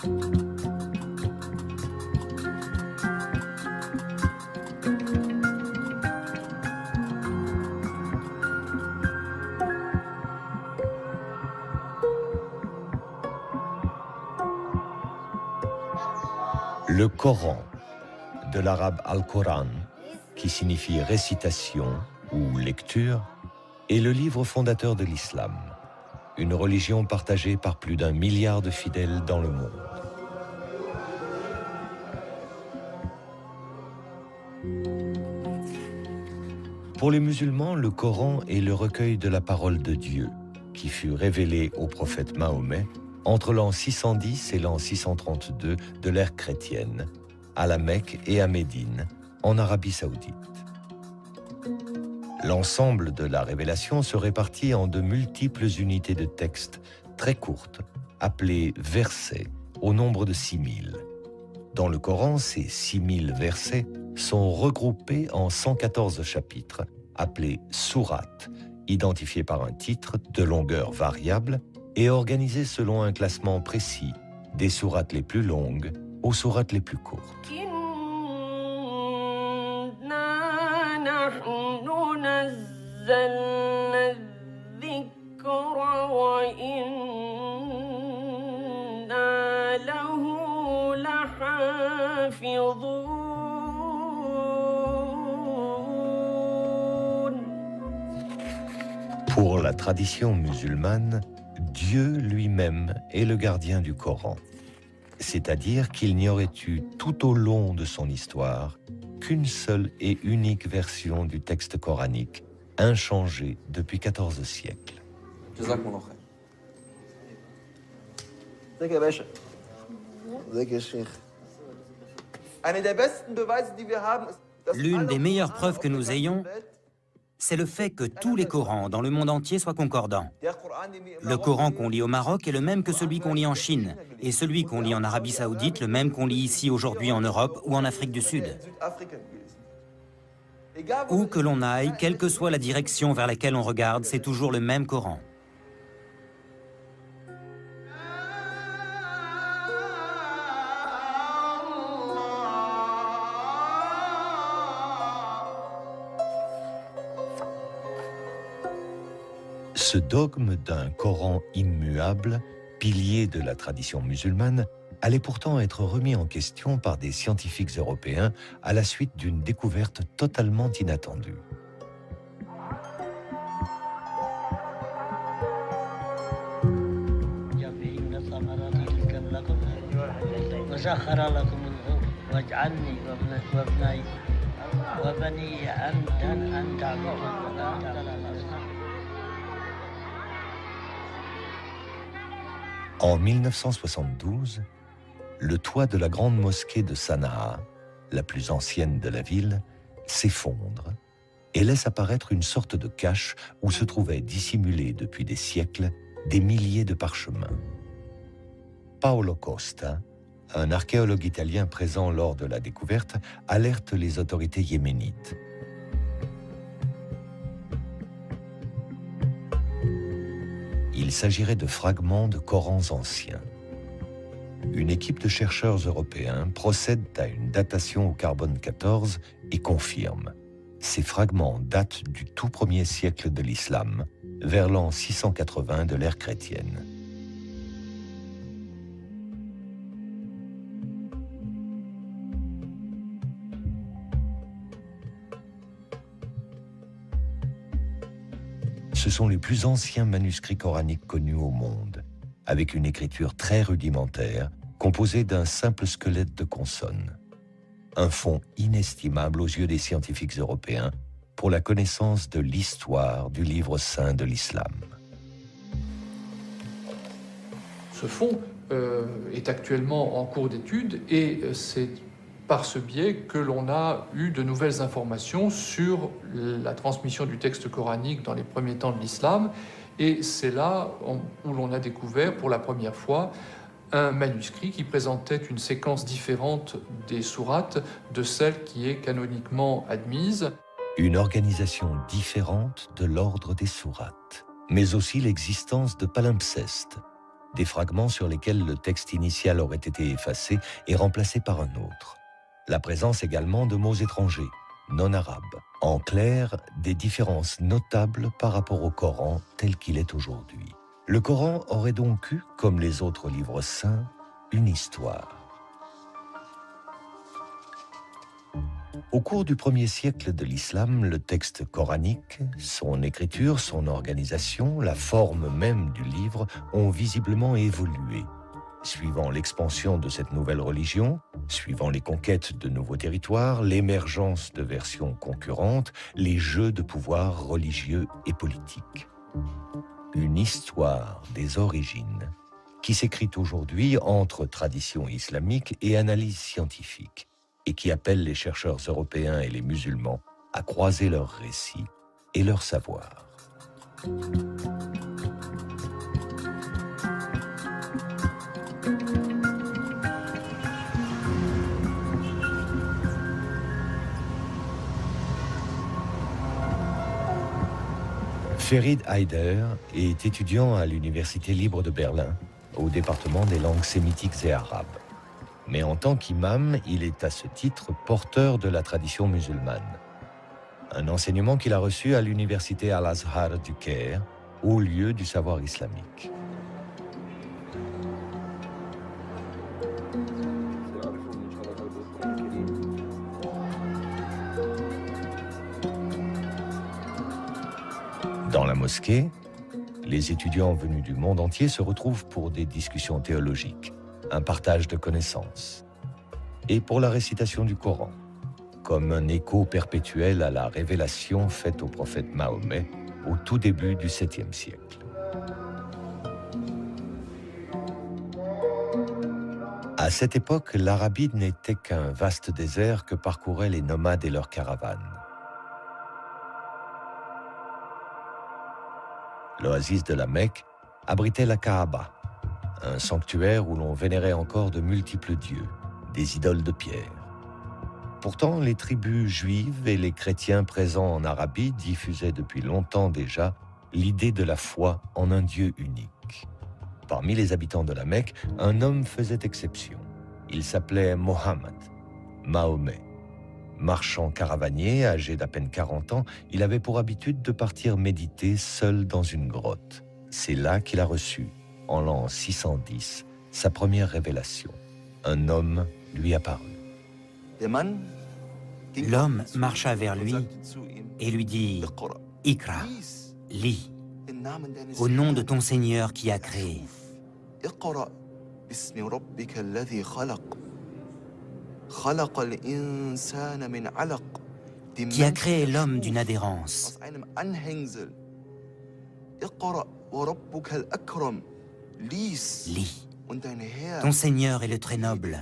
Le Coran, de l'arabe al-Quran, qui signifie récitation ou lecture, est le livre fondateur de l'islam, une religion partagée par plus d'1 milliard de fidèles dans le monde. Pour les musulmans, le Coran est le recueil de la parole de Dieu, qui fut révélé au prophète Mahomet entre l'an 610 et l'an 632 de l'ère chrétienne, à la Mecque et à Médine, en Arabie Saoudite. L'ensemble de la révélation se répartit en de multiples unités de texte très courtes, appelées versets, au nombre de 6000. Dans le Coran, ces 6000 versets sont regroupés en 114 chapitres, appelés sourates, identifiés par un titre de longueur variable et organisés selon un classement précis, des sourates les plus longues aux sourates les plus courtes. Pour la tradition musulmane, Dieu lui-même est le gardien du Coran. C'est-à-dire qu'il n'y aurait eu tout au long de son histoire qu'une seule et unique version du texte coranique, inchangée depuis 14 siècles. L'une des meilleures preuves que nous ayons, c'est le fait que tous les Corans dans le monde entier soient concordants. Le Coran qu'on lit au Maroc est le même que celui qu'on lit en Chine, et celui qu'on lit en Arabie Saoudite, le même qu'on lit ici aujourd'hui en Europe ou en Afrique du Sud. Où que l'on aille, quelle que soit la direction vers laquelle on regarde, c'est toujours le même Coran. Ce dogme d'un Coran immuable, pilier de la tradition musulmane, allait pourtant être remis en question par des scientifiques européens à la suite d'une découverte totalement inattendue. En 1972, le toit de la grande mosquée de Sanaa, la plus ancienne de la ville, s'effondre et laisse apparaître une sorte de cache où se trouvaient dissimulés depuis des siècles des milliers de parchemins. Paolo Costa, un archéologue italien présent lors de la découverte, alerte les autorités yéménites. Il s'agirait de fragments de Corans anciens. Une équipe de chercheurs européens procède à une datation au carbone 14 et confirme. Ces fragments datent du tout premier siècle de l'islam, vers l'an 680 de l'ère chrétienne. Ce sont les plus anciens manuscrits coraniques connus au monde, avec une écriture très rudimentaire, composée d'un simple squelette de consonnes. Un fonds inestimable aux yeux des scientifiques européens pour la connaissance de l'histoire du livre saint de l'islam. Ce fonds est actuellement en cours d'étude et c'est par ce biais que l'on a eu de nouvelles informations sur la transmission du texte coranique dans les premiers temps de l'islam. Et c'est là où l'on a découvert pour la première fois un manuscrit qui présentait une séquence différente des sourates de celle qui est canoniquement admise. Une organisation différente de l'ordre des sourates, mais aussi l'existence de palimpsestes, des fragments sur lesquels le texte initial aurait été effacé et remplacé par un autre. La présence également de mots étrangers, non arabes. En clair, des différences notables par rapport au Coran tel qu'il est aujourd'hui. Le Coran aurait donc eu, comme les autres livres saints, une histoire. Au cours du 1er siècle de l'islam, le texte coranique, son écriture, son organisation, la forme même du livre ont visiblement évolué. Suivant l'expansion de cette nouvelle religion, suivant les conquêtes de nouveaux territoires, l'émergence de versions concurrentes, les jeux de pouvoir religieux et politiques. Une histoire des origines qui s'écrit aujourd'hui entre tradition islamique et analyse scientifique et qui appelle les chercheurs européens et les musulmans à croiser leurs récits et leurs savoirs. Ferid Haider est étudiant à l'Université libre de Berlin, au département des langues sémitiques et arabes. Mais en tant qu'imam, il est à ce titre porteur de la tradition musulmane. Un enseignement qu'il a reçu à l'Université Al-Azhar du Caire, haut lieu du savoir islamique. Dans la mosquée, les étudiants venus du monde entier se retrouvent pour des discussions théologiques, un partage de connaissances, et pour la récitation du Coran, comme un écho perpétuel à la révélation faite au prophète Mahomet au tout début du 7e siècle. À cette époque, l'Arabie n'était qu'un vaste désert que parcouraient les nomades et leurs caravanes. L'oasis de la Mecque abritait la Kaaba, un sanctuaire où l'on vénérait encore de multiples dieux, des idoles de pierre. Pourtant, les tribus juives et les chrétiens présents en Arabie diffusaient depuis longtemps déjà l'idée de la foi en un Dieu unique. Parmi les habitants de la Mecque, un homme faisait exception. Il s'appelait Mohammed, Mahomet. Marchand caravanier, âgé d'à peine 40 ans, il avait pour habitude de partir méditer seul dans une grotte. C'est là qu'il a reçu, en l'an 610, sa première révélation. Un homme lui apparut. L'homme marcha vers lui et lui dit « Ikra, lis, au nom de ton Seigneur qui a créé. » Qui a créé l'homme d'une adhérence. Lis. Ton Seigneur est le très noble.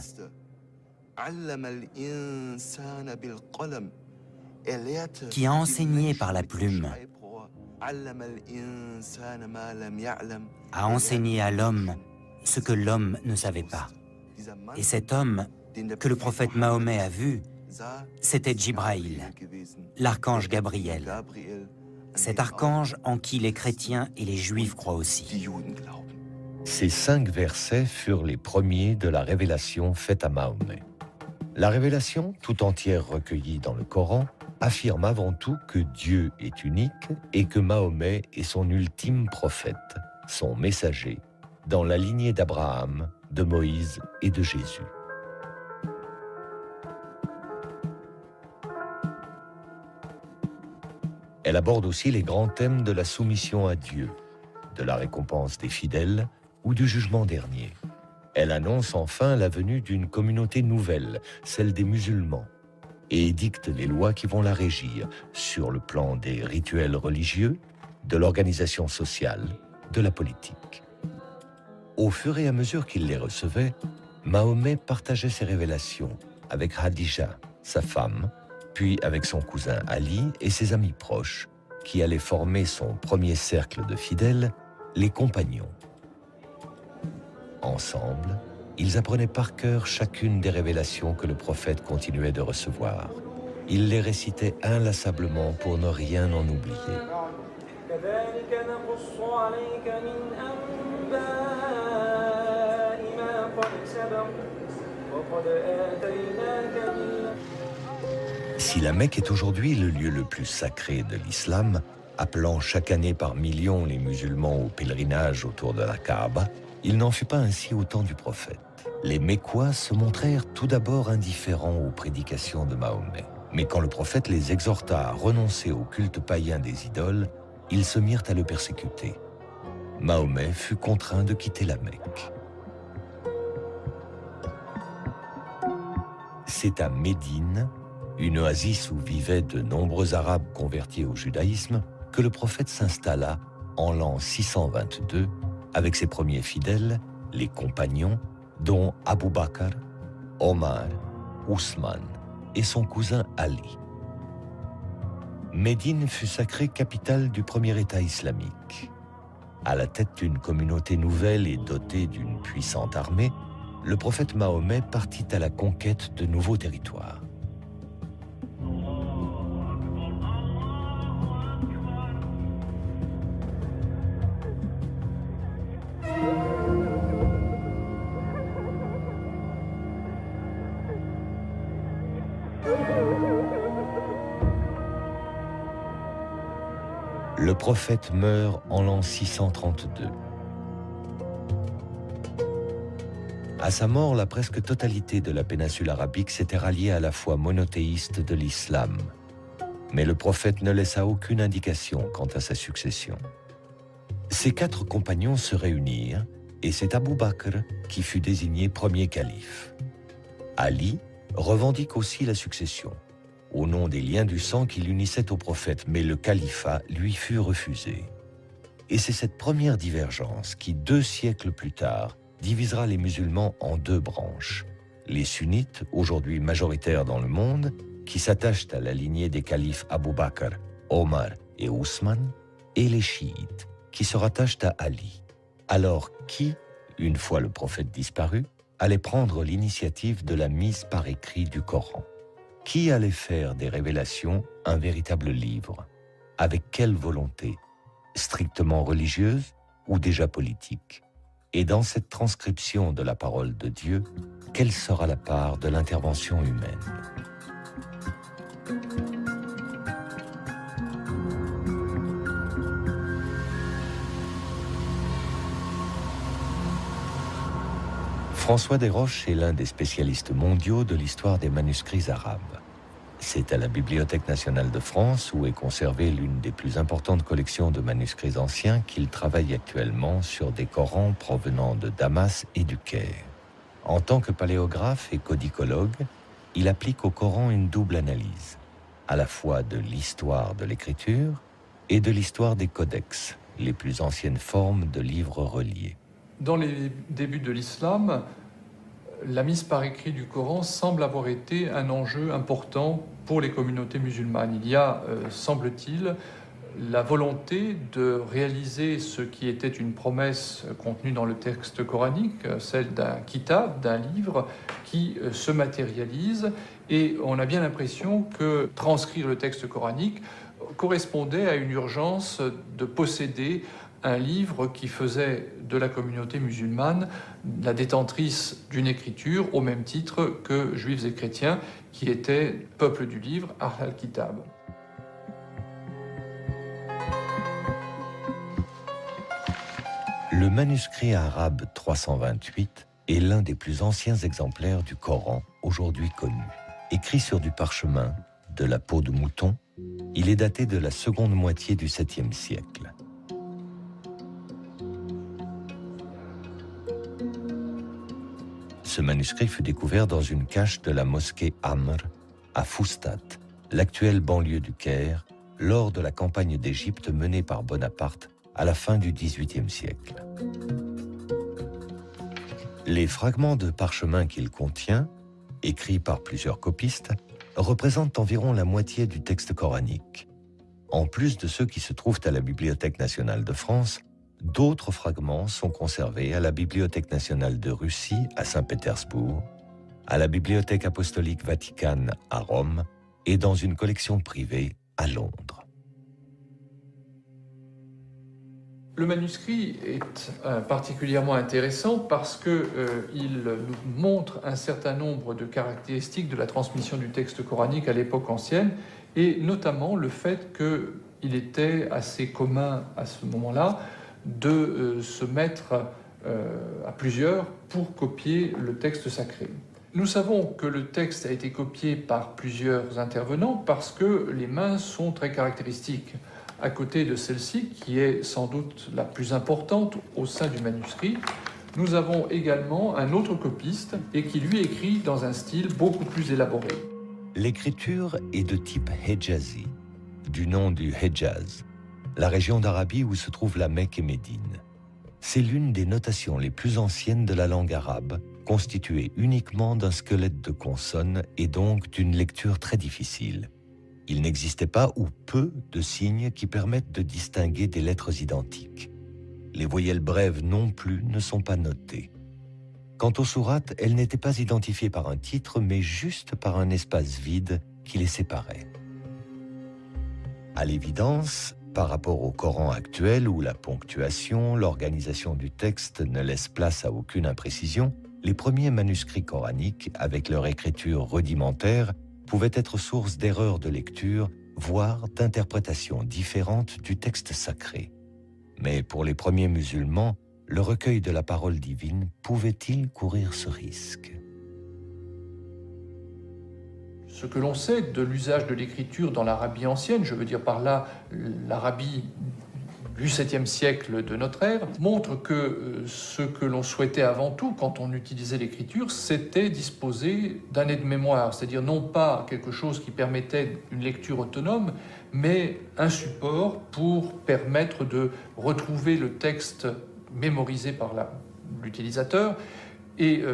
Qui a enseigné par la plume. A enseigné à l'homme ce que l'homme ne savait pas. Et cet homme que le prophète Mahomet a vu, c'était Jibraïl, l'archange Gabriel. Cet archange en qui les chrétiens et les juifs croient aussi. Ces 5 versets furent les premiers de la révélation faite à Mahomet. La révélation, tout entière recueillie dans le Coran, affirme avant tout que Dieu est unique et que Mahomet est son ultime prophète, son messager, dans la lignée d'Abraham, de Moïse et de Jésus. Elle aborde aussi les grands thèmes de la soumission à Dieu, de la récompense des fidèles ou du jugement dernier. Elle annonce enfin la venue d'une communauté nouvelle, celle des musulmans, et édicte les lois qui vont la régir sur le plan des rituels religieux, de l'organisation sociale, de la politique. Au fur et à mesure qu'il les recevait, Mahomet partageait ses révélations avec Khadija, sa femme, puis avec son cousin Ali et ses amis proches, qui allaient former son premier cercle de fidèles, les compagnons. Ensemble, ils apprenaient par cœur chacune des révélations que le prophète continuait de recevoir. Ils les récitaient inlassablement pour ne rien en oublier. Si la Mecque est aujourd'hui le lieu le plus sacré de l'islam, appelant chaque année par millions les musulmans au pèlerinage autour de la Kaaba, il n'en fut pas ainsi au temps du prophète. Les Mécois se montrèrent tout d'abord indifférents aux prédications de Mahomet. Mais quand le prophète les exhorta à renoncer au culte païen des idoles, ils se mirent à le persécuter. Mahomet fut contraint de quitter la Mecque. C'est à Médine, une oasis où vivaient de nombreux Arabes convertis au judaïsme, que le prophète s'installa en l'an 622 avec ses premiers fidèles, les compagnons, dont Abu Bakr, Omar, Ousmane et son cousin Ali. Médine fut sacrée capitale du premier État islamique. À la tête d'une communauté nouvelle et dotée d'une puissante armée, le prophète Mahomet partit à la conquête de nouveaux territoires. Le prophète meurt en l'an 632. À sa mort, la presque totalité de la péninsule arabique s'était ralliée à la foi monothéiste de l'islam. Mais le prophète ne laissa aucune indication quant à sa succession. Ses 4 compagnons se réunirent et c'est Abu Bakr qui fut désigné premier calife. Ali revendique aussi la succession, au nom des liens du sang qui l'unissaient au prophète, mais le califat lui fut refusé. Et c'est cette première divergence qui, 2 siècles plus tard, divisera les musulmans en 2 branches. Les sunnites, aujourd'hui majoritaires dans le monde, qui s'attachent à la lignée des califes Abu Bakr, Omar et Ousmane, et les chiites, qui se rattachent à Ali. Alors qui, une fois le prophète disparu, allait prendre l'initiative de la mise par écrit du Coran? Qui allait faire des révélations un véritable livre? Avec quelle volonté? Strictement religieuse ou déjà politique? Et dans cette transcription de la parole de Dieu, quelle sera la part de l'intervention humaine? François Desroches est l'un des spécialistes mondiaux de l'histoire des manuscrits arabes. C'est à la Bibliothèque nationale de France, où est conservée l'une des plus importantes collections de manuscrits anciens, qu'il travaille actuellement sur des Corans provenant de Damas et du Caire. En tant que paléographe et codicologue, il applique au Coran une double analyse, à la fois de l'histoire de l'écriture et de l'histoire des codex, les plus anciennes formes de livres reliés. Dans les débuts de l'islam, la mise par écrit du Coran semble avoir été un enjeu important pour les communautés musulmanes. Il y a, semble-t-il, la volonté de réaliser ce qui était une promesse contenue dans le texte coranique, celle d'un kitab, d'un livre qui se matérialise, et on a bien l'impression que transcrire le texte coranique correspondait à une urgence de posséder un livre qui faisait de la communauté musulmane la détentrice d'une écriture au même titre que juifs et chrétiens qui étaient peuple du livre, Ahl al-Kitab. Le manuscrit arabe 328 est l'un des plus anciens exemplaires du Coran aujourd'hui connu. Écrit sur du parchemin, de la peau de mouton, il est daté de la seconde moitié du 7e siècle. Ce manuscrit fut découvert dans une cache de la mosquée Amr, à Foustat, l'actuelle banlieue du Caire, lors de la campagne d'Égypte menée par Bonaparte à la fin du XVIIIe siècle. Les fragments de parchemin qu'il contient, écrits par plusieurs copistes, représentent environ la moitié du texte coranique. En plus de ceux qui se trouvent à la Bibliothèque nationale de France, d'autres fragments sont conservés à la Bibliothèque nationale de Russie à Saint-Pétersbourg, à la Bibliothèque apostolique Vaticane à Rome et dans une collection privée à Londres. Le manuscrit est particulièrement intéressant parce qu'il nous montre un certain nombre de caractéristiques de la transmission du texte coranique à l'époque ancienne, et notamment le fait qu'il était assez commun à ce moment-là de se mettre à plusieurs pour copier le texte sacré. Nous savons que le texte a été copié par plusieurs intervenants parce que les mains sont très caractéristiques. À côté de celle-ci, qui est sans doute la plus importante au sein du manuscrit, nous avons également un autre copiste et qui lui écrit dans un style beaucoup plus élaboré. L'écriture est de type Hejazi, du nom du Hejaz, la région d'Arabie où se trouvent la Mecque et Médine. C'est l'une des notations les plus anciennes de la langue arabe, constituée uniquement d'un squelette de consonnes et donc d'une lecture très difficile. Il n'existait pas ou peu de signes qui permettent de distinguer des lettres identiques. Les voyelles brèves non plus ne sont pas notées. Quant aux sourates, elles n'étaient pas identifiées par un titre, mais juste par un espace vide qui les séparait. À l'évidence, par rapport au Coran actuel où la ponctuation, l'organisation du texte ne laisse place à aucune imprécision, les premiers manuscrits coraniques, avec leur écriture rudimentaire, pouvaient être source d'erreurs de lecture, voire d'interprétations différentes du texte sacré. Mais pour les premiers musulmans, le recueil de la parole divine pouvait-il courir ce risque ? Ce que l'on sait de l'usage de l'écriture dans l'Arabie ancienne, je veux dire par là l'Arabie du 7e siècle de notre ère, montre que ce que l'on souhaitait avant tout quand on utilisait l'écriture, c'était disposer d'un aide-mémoire, c'est-à-dire non pas quelque chose qui permettait une lecture autonome, mais un support pour permettre de retrouver le texte mémorisé par l'utilisateur et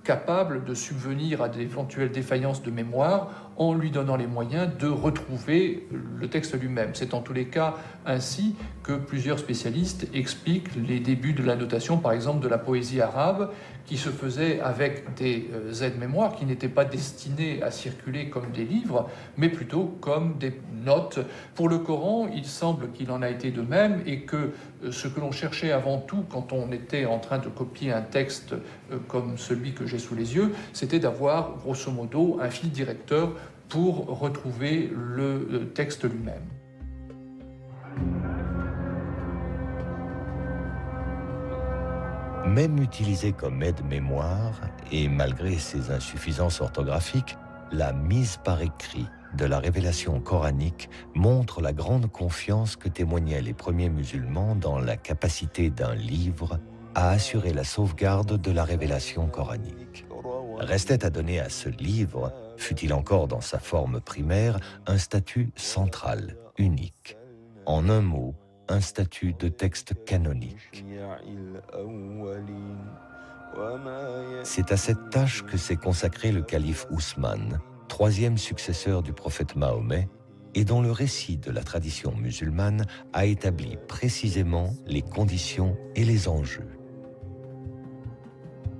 capable de subvenir à d'éventuelles défaillances de mémoire en lui donnant les moyens de retrouver le texte lui-même. C'est en tous les cas ainsi que plusieurs spécialistes expliquent les débuts de la notation, par exemple de la poésie arabe, qui se faisait avec des aides-mémoires qui n'étaient pas destinés à circuler comme des livres, mais plutôt comme des notes. Pour le Coran, il semble qu'il en a été de même et que ce que l'on cherchait avant tout quand on était en train de copier un texte comme celui que j'ai sous les yeux, c'était d'avoir grosso modo un fil directeur pour retrouver le texte lui-même. Même utilisée comme aide-mémoire, et malgré ses insuffisances orthographiques, la mise par écrit de la révélation coranique montre la grande confiance que témoignaient les premiers musulmans dans la capacité d'un livre à assurer la sauvegarde de la révélation coranique. Restait à donner à ce livre, fût-il encore dans sa forme primaire, un statut central, unique. En un mot, un statut de texte canonique. C'est à cette tâche que s'est consacré le calife Ousmane, troisième successeur du prophète Mahomet, et dont le récit de la tradition musulmane a établi précisément les conditions et les enjeux.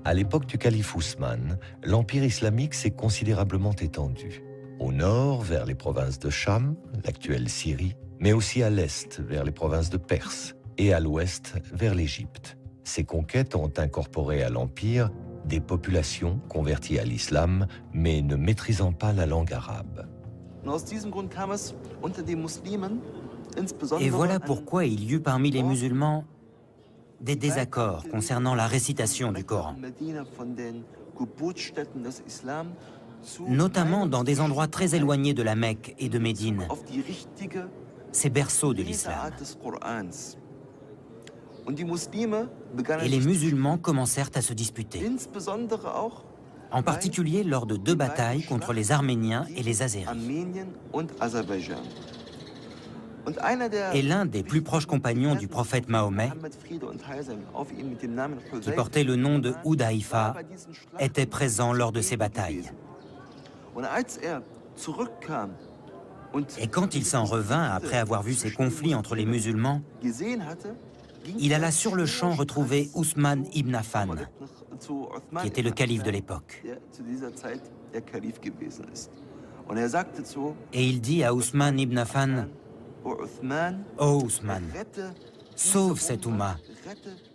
À l'époque du calife Ousmane, l'empire islamique s'est considérablement étendu. Au nord, vers les provinces de Cham, l'actuelle Syrie, mais aussi à l'est, vers les provinces de Perse, et à l'ouest, vers l'Égypte. Ces conquêtes ont incorporé à l'empire des populations converties à l'islam, mais ne maîtrisant pas la langue arabe. Et voilà pourquoi il y eut parmi les musulmans des désaccords concernant la récitation du Coran, notamment dans des endroits très éloignés de la Mecque et de Médine, ces berceaux de l'islam. Et les musulmans commencèrent à se disputer, en particulier lors de 2 batailles contre les Arméniens et les Azéris. Et l'un des plus proches compagnons du prophète Mahomet, qui portait le nom de Hudayfa, était présent lors de ces batailles. Et quand il s'en revint après avoir vu ces conflits entre les musulmans, il alla sur le champ retrouver Ousmane ibn Affan, qui était le calife de l'époque. Et il dit à Ousmane ibn Affan: « Ô Ousmane, sauve cette Oumma,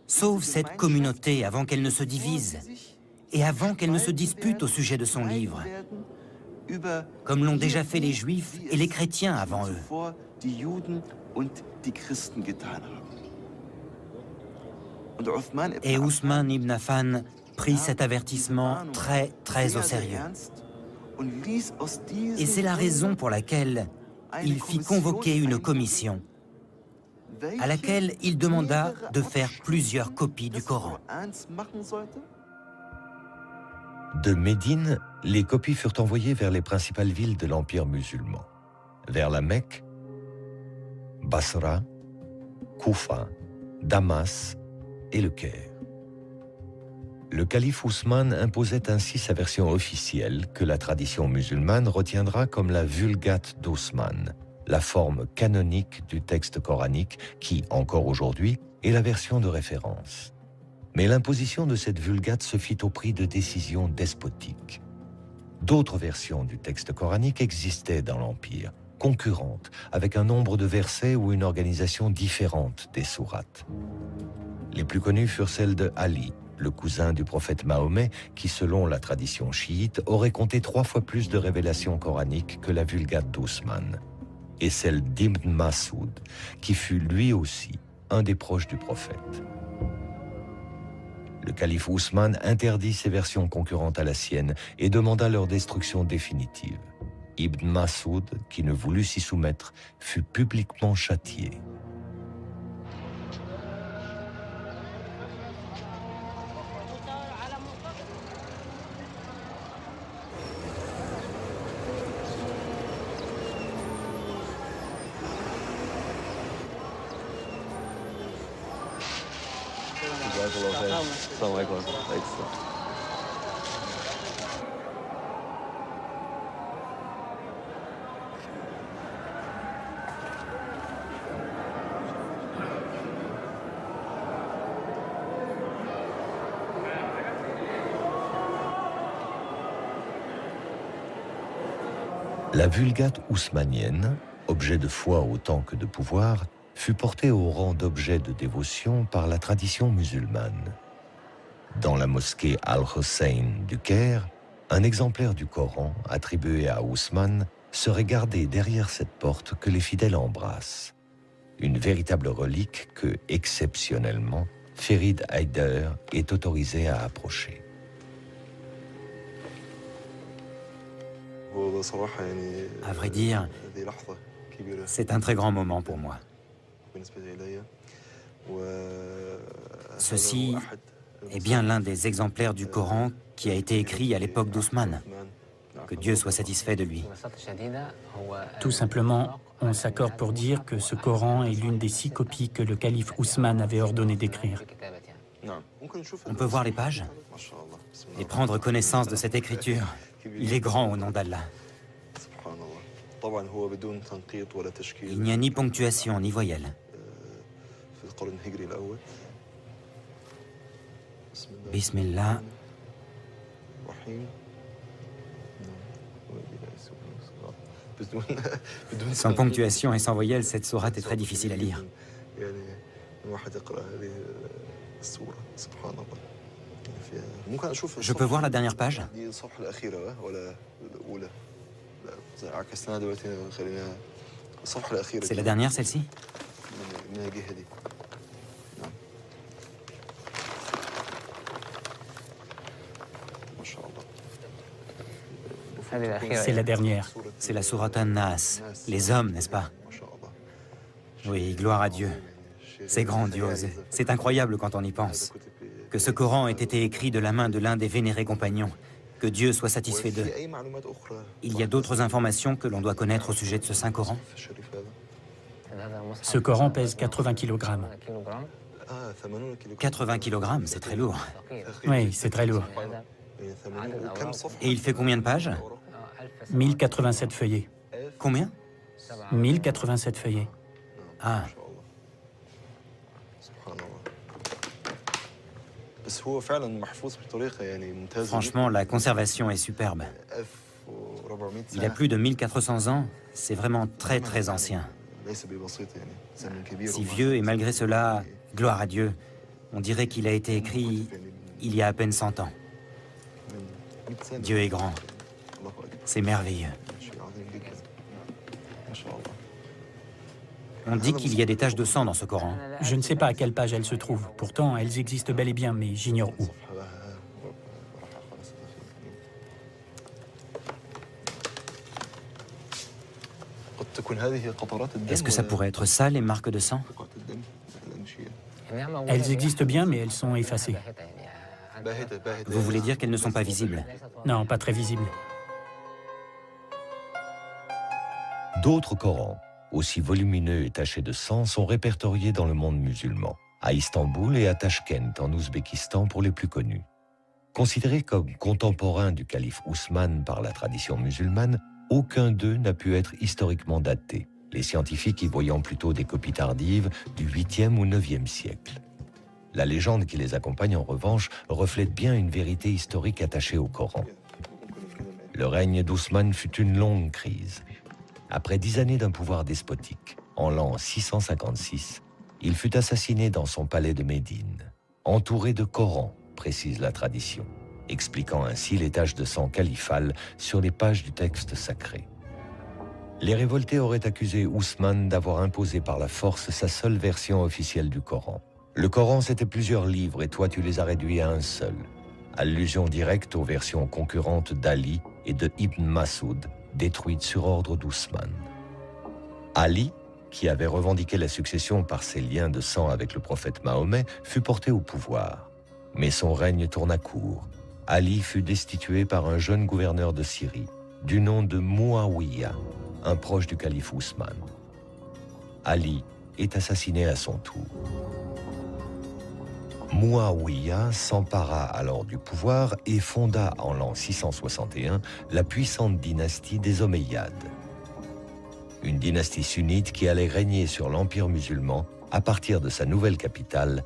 sauve cette communauté avant qu'elle ne se divise et avant qu'elle ne se dispute au sujet de son livre, comme l'ont déjà fait les Juifs et les chrétiens avant eux. Et Ousmane ibn Affan prit cet avertissement très au sérieux. Et c'est la raison pour laquelle il fit convoquer une commission à laquelle il demanda de faire plusieurs copies du Coran. De Médine, les copies furent envoyées vers les principales villes de l'Empire musulman, vers la Mecque, Basra, Koufa, Damas et le Caire. Le calife Ousmane imposait ainsi sa version officielle que la tradition musulmane retiendra comme la Vulgate d'Ousmane, la forme canonique du texte coranique qui, encore aujourd'hui, est la version de référence. Mais l'imposition de cette Vulgate se fit au prix de décisions despotiques. D'autres versions du texte coranique existaient dans l'Empire, concurrentes, avec un nombre de versets ou une organisation différente des sourates. Les plus connues furent celles de Ali, le cousin du prophète Mahomet, qui, selon la tradition chiite, aurait compté 3 fois plus de révélations coraniques que la Vulgate d'Ousmane, et celle d'Ibn Masoud, qui fut lui aussi un des proches du prophète. Le calife Ousmane interdit ces versions concurrentes à la sienne et demanda leur destruction définitive. Ibn Masoud, qui ne voulut s'y soumettre, fut publiquement châtié. La Vulgate ousmanienne, objet de foi autant que de pouvoir, fut portée au rang d'objet de dévotion par la tradition musulmane. Dans la mosquée Al-Hussein du Caire, un exemplaire du Coran attribué à Ousmane serait gardé derrière cette porte que les fidèles embrassent. Une véritable relique que, exceptionnellement, Ferid Haider est autorisé à approcher. À vrai dire, c'est un très grand moment pour moi. Ceci est bien l'un des exemplaires du Coran qui a été écrit à l'époque d'Ousmane. Que Dieu soit satisfait de lui. Tout simplement, on s'accorde pour dire que ce Coran est l'une des 6 copies que le calife Ousmane avait ordonné d'écrire. On peut voir les pages et prendre connaissance de cette écriture. Il est grand au nom d'Allah. Il n'y a ni ponctuation ni voyelle. Bismillah. Sans ponctuation et sans voyelle, cette sourate est très difficile à lire. Je peux voir la dernière page? C'est la dernière, celle-ci? C'est la dernière. C'est la sourate An-Nas, les hommes, n'est-ce pas? Oui, gloire à Dieu. C'est grandiose, c'est incroyable quand on y pense. Que ce Coran ait été écrit de la main de l'un des vénérés compagnons. Que Dieu soit satisfait d'eux. Il y a d'autres informations que l'on doit connaître au sujet de ce Saint Coran? Ce Coran pèse 80 kg. 80 kg, c'est très lourd. Oui, c'est très lourd. Et il fait combien de pages? 1087 feuillets. Combien? 1087 feuillets. Ah. Franchement, la conservation est superbe. Il a plus de 1400 ans, c'est vraiment très ancien. Si vieux et malgré cela, gloire à Dieu, on dirait qu'il a été écrit il y a à peine 100 ans. Dieu est grand, c'est merveilleux. On dit qu'il y a des taches de sang dans ce Coran. Je ne sais pas à quelle page elles se trouvent. Pourtant, elles existent bel et bien, mais j'ignore où. Est-ce que ça pourrait être ça, les marques de sang? Elles existent bien, mais elles sont effacées. Vous voulez dire qu'elles ne sont pas visibles? Non, pas très visibles. D'autres Corans, aussi volumineux et tachés de sang, sont répertoriés dans le monde musulman, à Istanbul et à Tachkent, en Ouzbékistan pour les plus connus. Considérés comme contemporains du calife Ousmane par la tradition musulmane, aucun d'eux n'a pu être historiquement daté, les scientifiques y voyant plutôt des copies tardives du 8e ou 9e siècle. La légende qui les accompagne, en revanche, reflète bien une vérité historique attachée au Coran. Le règne d'Ousmane fut une longue crise. Après 10 années d'un pouvoir despotique, en l'an 656, il fut assassiné dans son palais de Médine, entouré de Corans, précise la tradition, expliquant ainsi les taches de sang califales sur les pages du texte sacré. Les révoltés auraient accusé Ousmane d'avoir imposé par la force sa seule version officielle du Coran. Le Coran, c'était plusieurs livres et toi, tu les as réduits à un seul. Allusion directe aux versions concurrentes d'Ali et de Ibn Masoud, détruites sur ordre d'Ousmane. Ali, qui avait revendiqué la succession par ses liens de sang avec le prophète Mahomet, fut porté au pouvoir. Mais son règne tourna court. Ali fut destitué par un jeune gouverneur de Syrie, du nom de Muawiyah, un proche du calife Ousmane. Ali est assassiné à son tour. Muawiyah s'empara alors du pouvoir et fonda en l'an 661 la puissante dynastie des Omeyyades. Une dynastie sunnite qui allait régner sur l'empire musulman à partir de sa nouvelle capitale,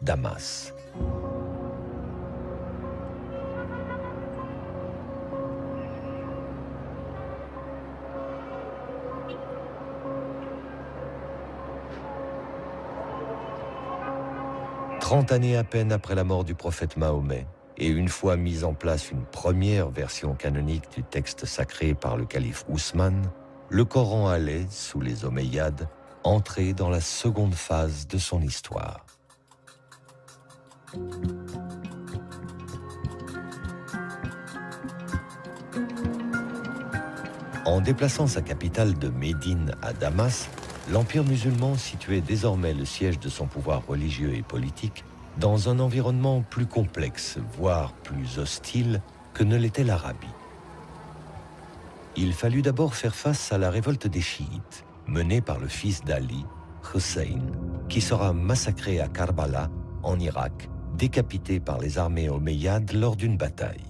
Damas. Trente années à peine après la mort du prophète Mahomet, et une fois mise en place une première version canonique du texte sacré par le calife Ousmane, le Coran allait, sous les Omeyyades, entrer dans la seconde phase de son histoire. En déplaçant sa capitale de Médine à Damas, l'Empire musulman situait désormais le siège de son pouvoir religieux et politique dans un environnement plus complexe, voire plus hostile que ne l'était l'Arabie. Il fallut d'abord faire face à la révolte des chiites, menée par le fils d'Ali, Hussein, qui sera massacré à Karbala, en Irak, décapité par les armées omeyyades lors d'une bataille.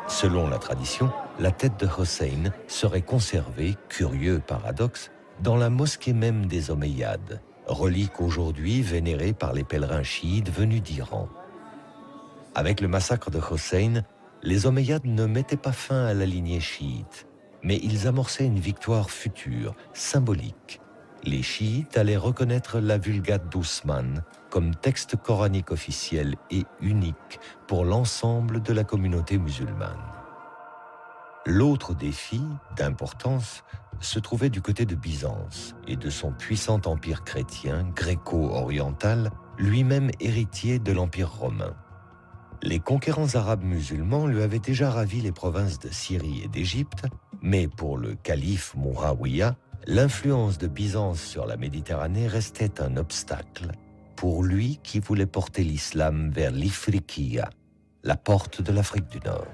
Selon la tradition, la tête de Hussein serait conservée, curieux paradoxe, dans la mosquée même des Omeyyades, relique aujourd'hui vénérée par les pèlerins chiites venus d'Iran. Avec le massacre de Hussein, les Omeyyades ne mettaient pas fin à la lignée chiite, mais ils amorçaient une victoire future, symbolique. Les chiites allaient reconnaître la Vulgate d'Ousmane comme texte coranique officiel et unique pour l'ensemble de la communauté musulmane. L'autre défi, d'importance, se trouvait du côté de Byzance et de son puissant empire chrétien gréco-oriental, lui-même héritier de l'Empire romain. Les conquérants arabes musulmans lui avaient déjà ravi les provinces de Syrie et d'Égypte, mais pour le calife Muawiyah, l'influence de Byzance sur la Méditerranée restait un obstacle pour lui qui voulait porter l'islam vers l'Ifriqiya, la porte de l'Afrique du Nord.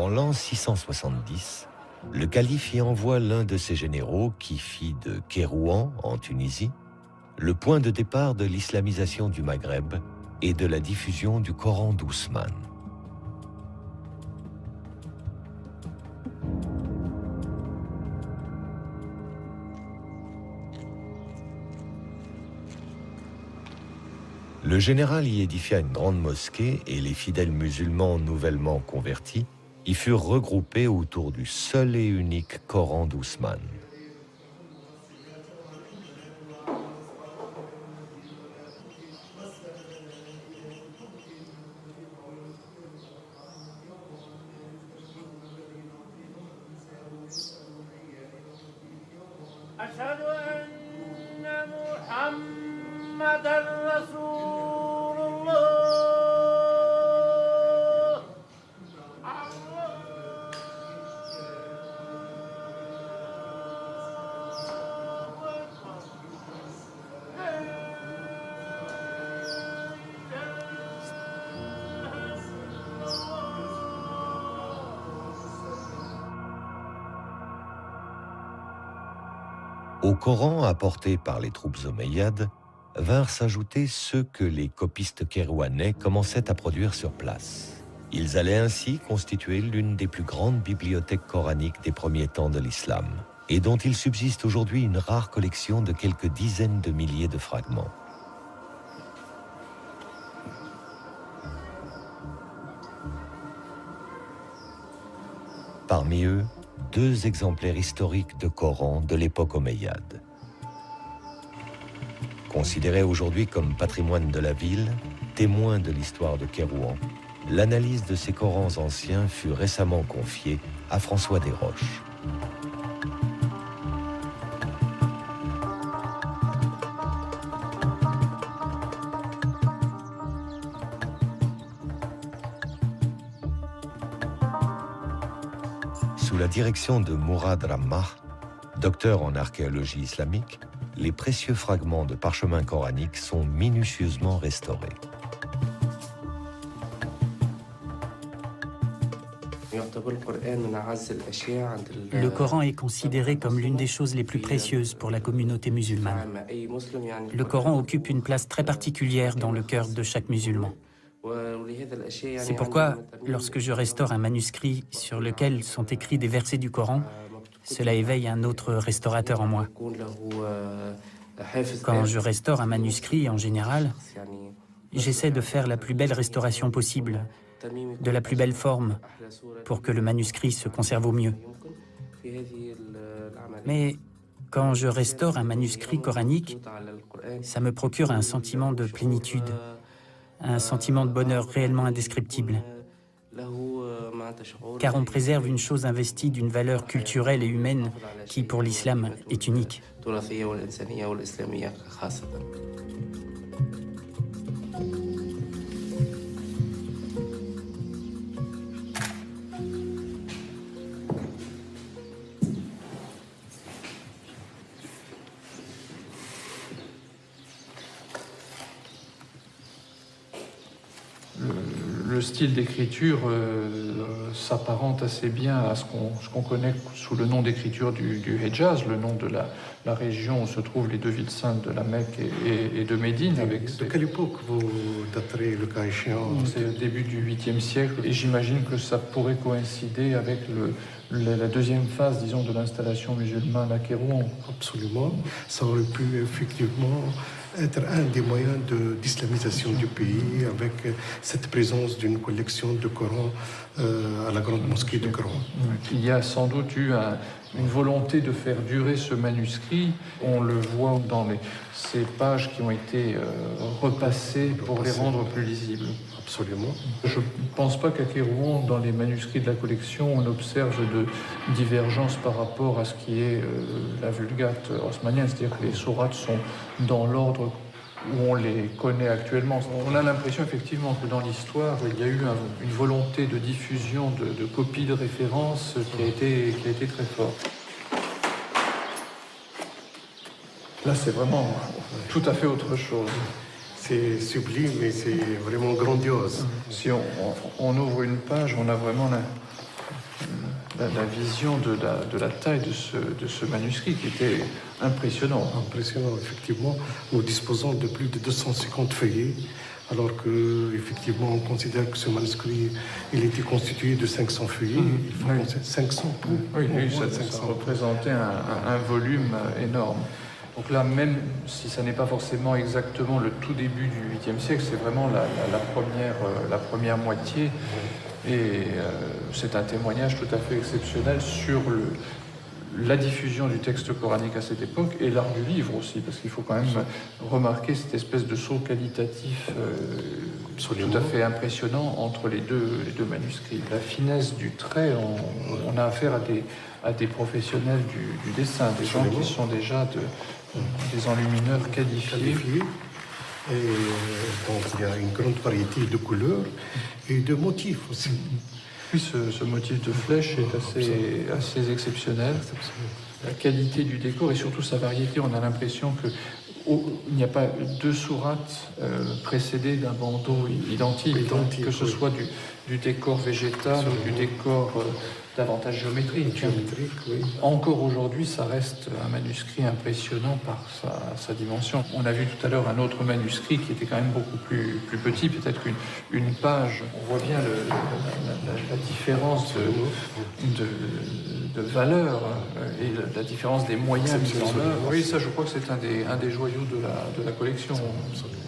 En l'an 670, le calife y envoie l'un de ses généraux qui fit de Kérouan, en Tunisie, le point de départ de l'islamisation du Maghreb et de la diffusion du Coran d'Ousmane. Le général y édifia une grande mosquée et les fidèles musulmans nouvellement convertis y furent regroupés autour du seul et unique Coran d'Ousmane. Au Coran apporté par les troupes omeyyades vinrent s'ajouter ceux que les copistes kérouanais commençaient à produire sur place. Ils allaient ainsi constituer l'une des plus grandes bibliothèques coraniques des premiers temps de l'islam, et dont il subsiste aujourd'hui une rare collection de quelques dizaines de milliers de fragments. Parmi eux, 2 exemplaires historiques de Coran de l'époque omeyyade. Considérés aujourd'hui comme patrimoine de la ville, témoins de l'histoire de Kérouan, l'analyse de ces Corans anciens fut récemment confiée à François Desroches. Sous la direction de Mourad Rammah, docteur en archéologie islamique, les précieux fragments de parchemins coraniques sont minutieusement restaurés. Le Coran est considéré comme l'une des choses les plus précieuses pour la communauté musulmane. Le Coran occupe une place très particulière dans le cœur de chaque musulman. C'est pourquoi, lorsque je restaure un manuscrit sur lequel sont écrits des versets du Coran, cela éveille un autre restaurateur en moi. Quand je restaure un manuscrit, en général, j'essaie de faire la plus belle restauration possible, de la plus belle forme, pour que le manuscrit se conserve au mieux. Mais quand je restaure un manuscrit coranique, ça me procure un sentiment de plénitude, un sentiment de bonheur réellement indescriptible. Car on préserve une chose investie d'une valeur culturelle et humaine qui, pour l'islam, est unique. Le style d'écriture s'apparente assez bien à ce qu'on connaît sous le nom d'écriture du Hejaz, le nom de la région où se trouvent les 2 villes saintes de la Mecque et de Médine. De quelle époque vous daterez le cas échéant? C'est le début du 8e siècle et j'imagine que ça pourrait coïncider avec la deuxième phase, disons, de l'installation musulmane à Kérouan. Absolument. Ça aurait pu effectivement être un des moyens d'islamisation du pays avec cette présence d'une collection de Coran à la grande mosquée de Kérouan. Il y a sans doute eu une volonté de faire durer ce manuscrit. On le voit dans ces pages qui ont été repassées pour les rendre plus lisibles. Absolument. Je ne pense pas qu'à Kérouan, dans les manuscrits de la collection, on observe de divergence par rapport à ce qui est la Vulgate osmanienne, c'est-à-dire que les sourates sont dans l'ordre où on les connaît actuellement. On a l'impression effectivement que dans l'histoire, il y a eu une volonté de diffusion de copies de référence qui a été très forte. Là, c'est vraiment tout à fait autre chose. C'est sublime et c'est vraiment grandiose. Si on ouvre une page, on a vraiment la vision de la taille de ce manuscrit qui était impressionnant. Impressionnant, effectivement. Nous disposons de plus de 250 feuillets, alors qu'effectivement, on considère que ce manuscrit, il était constitué de 500 feuillets. Il faut penser 500 pour. Oui, ça représentait un volume énorme. Donc là, même si ça n'est pas forcément exactement le tout début du 8e siècle, c'est vraiment la première moitié. Et c'est un témoignage tout à fait exceptionnel sur la diffusion du texte coranique à cette époque et l'art du livre aussi, parce qu'il faut quand même remarquer cette espèce de saut qualitatif tout à fait impressionnant entre les deux manuscrits. La finesse du trait, on a affaire à des professionnels du dessin, des gens qui sont déjà des enlumineurs qualifiés. Et donc il y a une grande variété de couleurs et de motifs aussi. Oui, ce motif de flèche est assez exceptionnel. La qualité du décor et surtout sa variété, on a l'impression qu'il n'y a pas deux sourates précédées d'un bandeau identique, que ce soit du décor végétal ou du décor davantage géométrique. Oui. Encore aujourd'hui, ça reste un manuscrit impressionnant par sa dimension. On a vu tout à l'heure un autre manuscrit qui était quand même beaucoup plus petit, peut-être une page. On voit bien la différence de valeur et la différence des moyens mis en œuvre. Oui, ça, je crois que c'est un des joyaux de la collection. Absolument.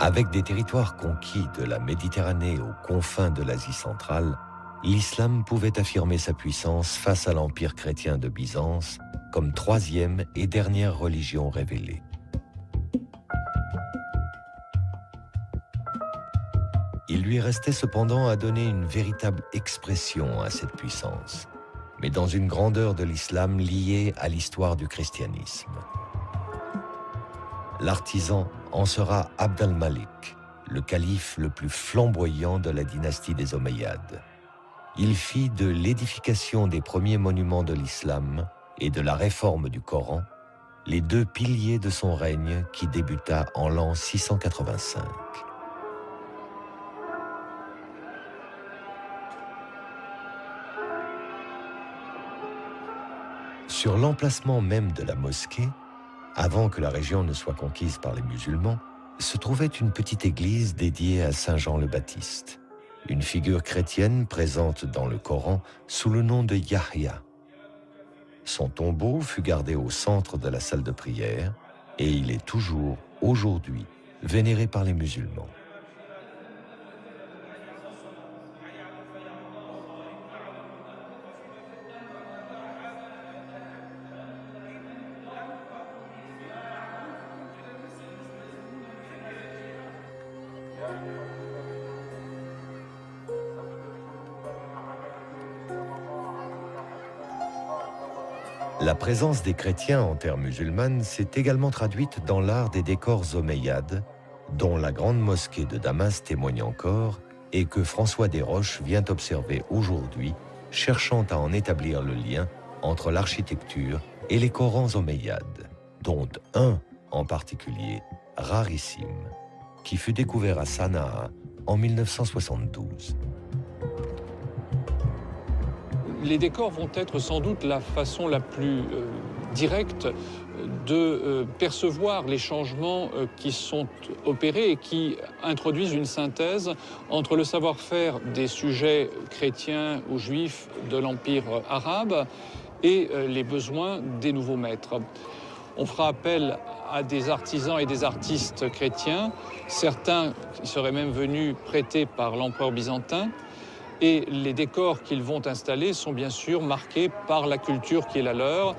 Avec des territoires conquis de la Méditerranée aux confins de l'Asie centrale, l'islam pouvait affirmer sa puissance face à l'empire chrétien de Byzance comme troisième et dernière religion révélée. Il lui restait cependant à donner une véritable expression à cette puissance, mais dans une grandeur de l'islam liée à l'histoire du christianisme. L'artisan en sera Abd al-Malik, le calife le plus flamboyant de la dynastie des Omeyyades. Il fit de l'édification des premiers monuments de l'islam et de la réforme du Coran les deux piliers de son règne qui débuta en l'an 685. Sur l'emplacement même de la mosquée, avant que la région ne soit conquise par les musulmans, se trouvait une petite église dédiée à Saint Jean le Baptiste, une figure chrétienne présente dans le Coran sous le nom de Yahya. Son tombeau fut gardé au centre de la salle de prière et il est toujours, aujourd'hui, vénéré par les musulmans. La présence des chrétiens en terre musulmane s'est également traduite dans l'art des décors omeyyades, dont la grande mosquée de Damas témoigne encore et que François Desroches vient observer aujourd'hui, cherchant à en établir le lien entre l'architecture et les Corans omeyyades, dont un en particulier, rarissime, qui fut découvert à Sanaa en 1972. Les décors vont être sans doute la façon la plus directe de percevoir les changements qui sont opérés et qui introduisent une synthèse entre le savoir-faire des sujets chrétiens ou juifs de l'Empire arabe et les besoins des nouveaux maîtres. On fera appel à des artisans et des artistes chrétiens, certains qui seraient même venus prêtés par l'empereur byzantin. Et les décors qu'ils vont installer sont bien sûr marqués par la culture qui est la leur,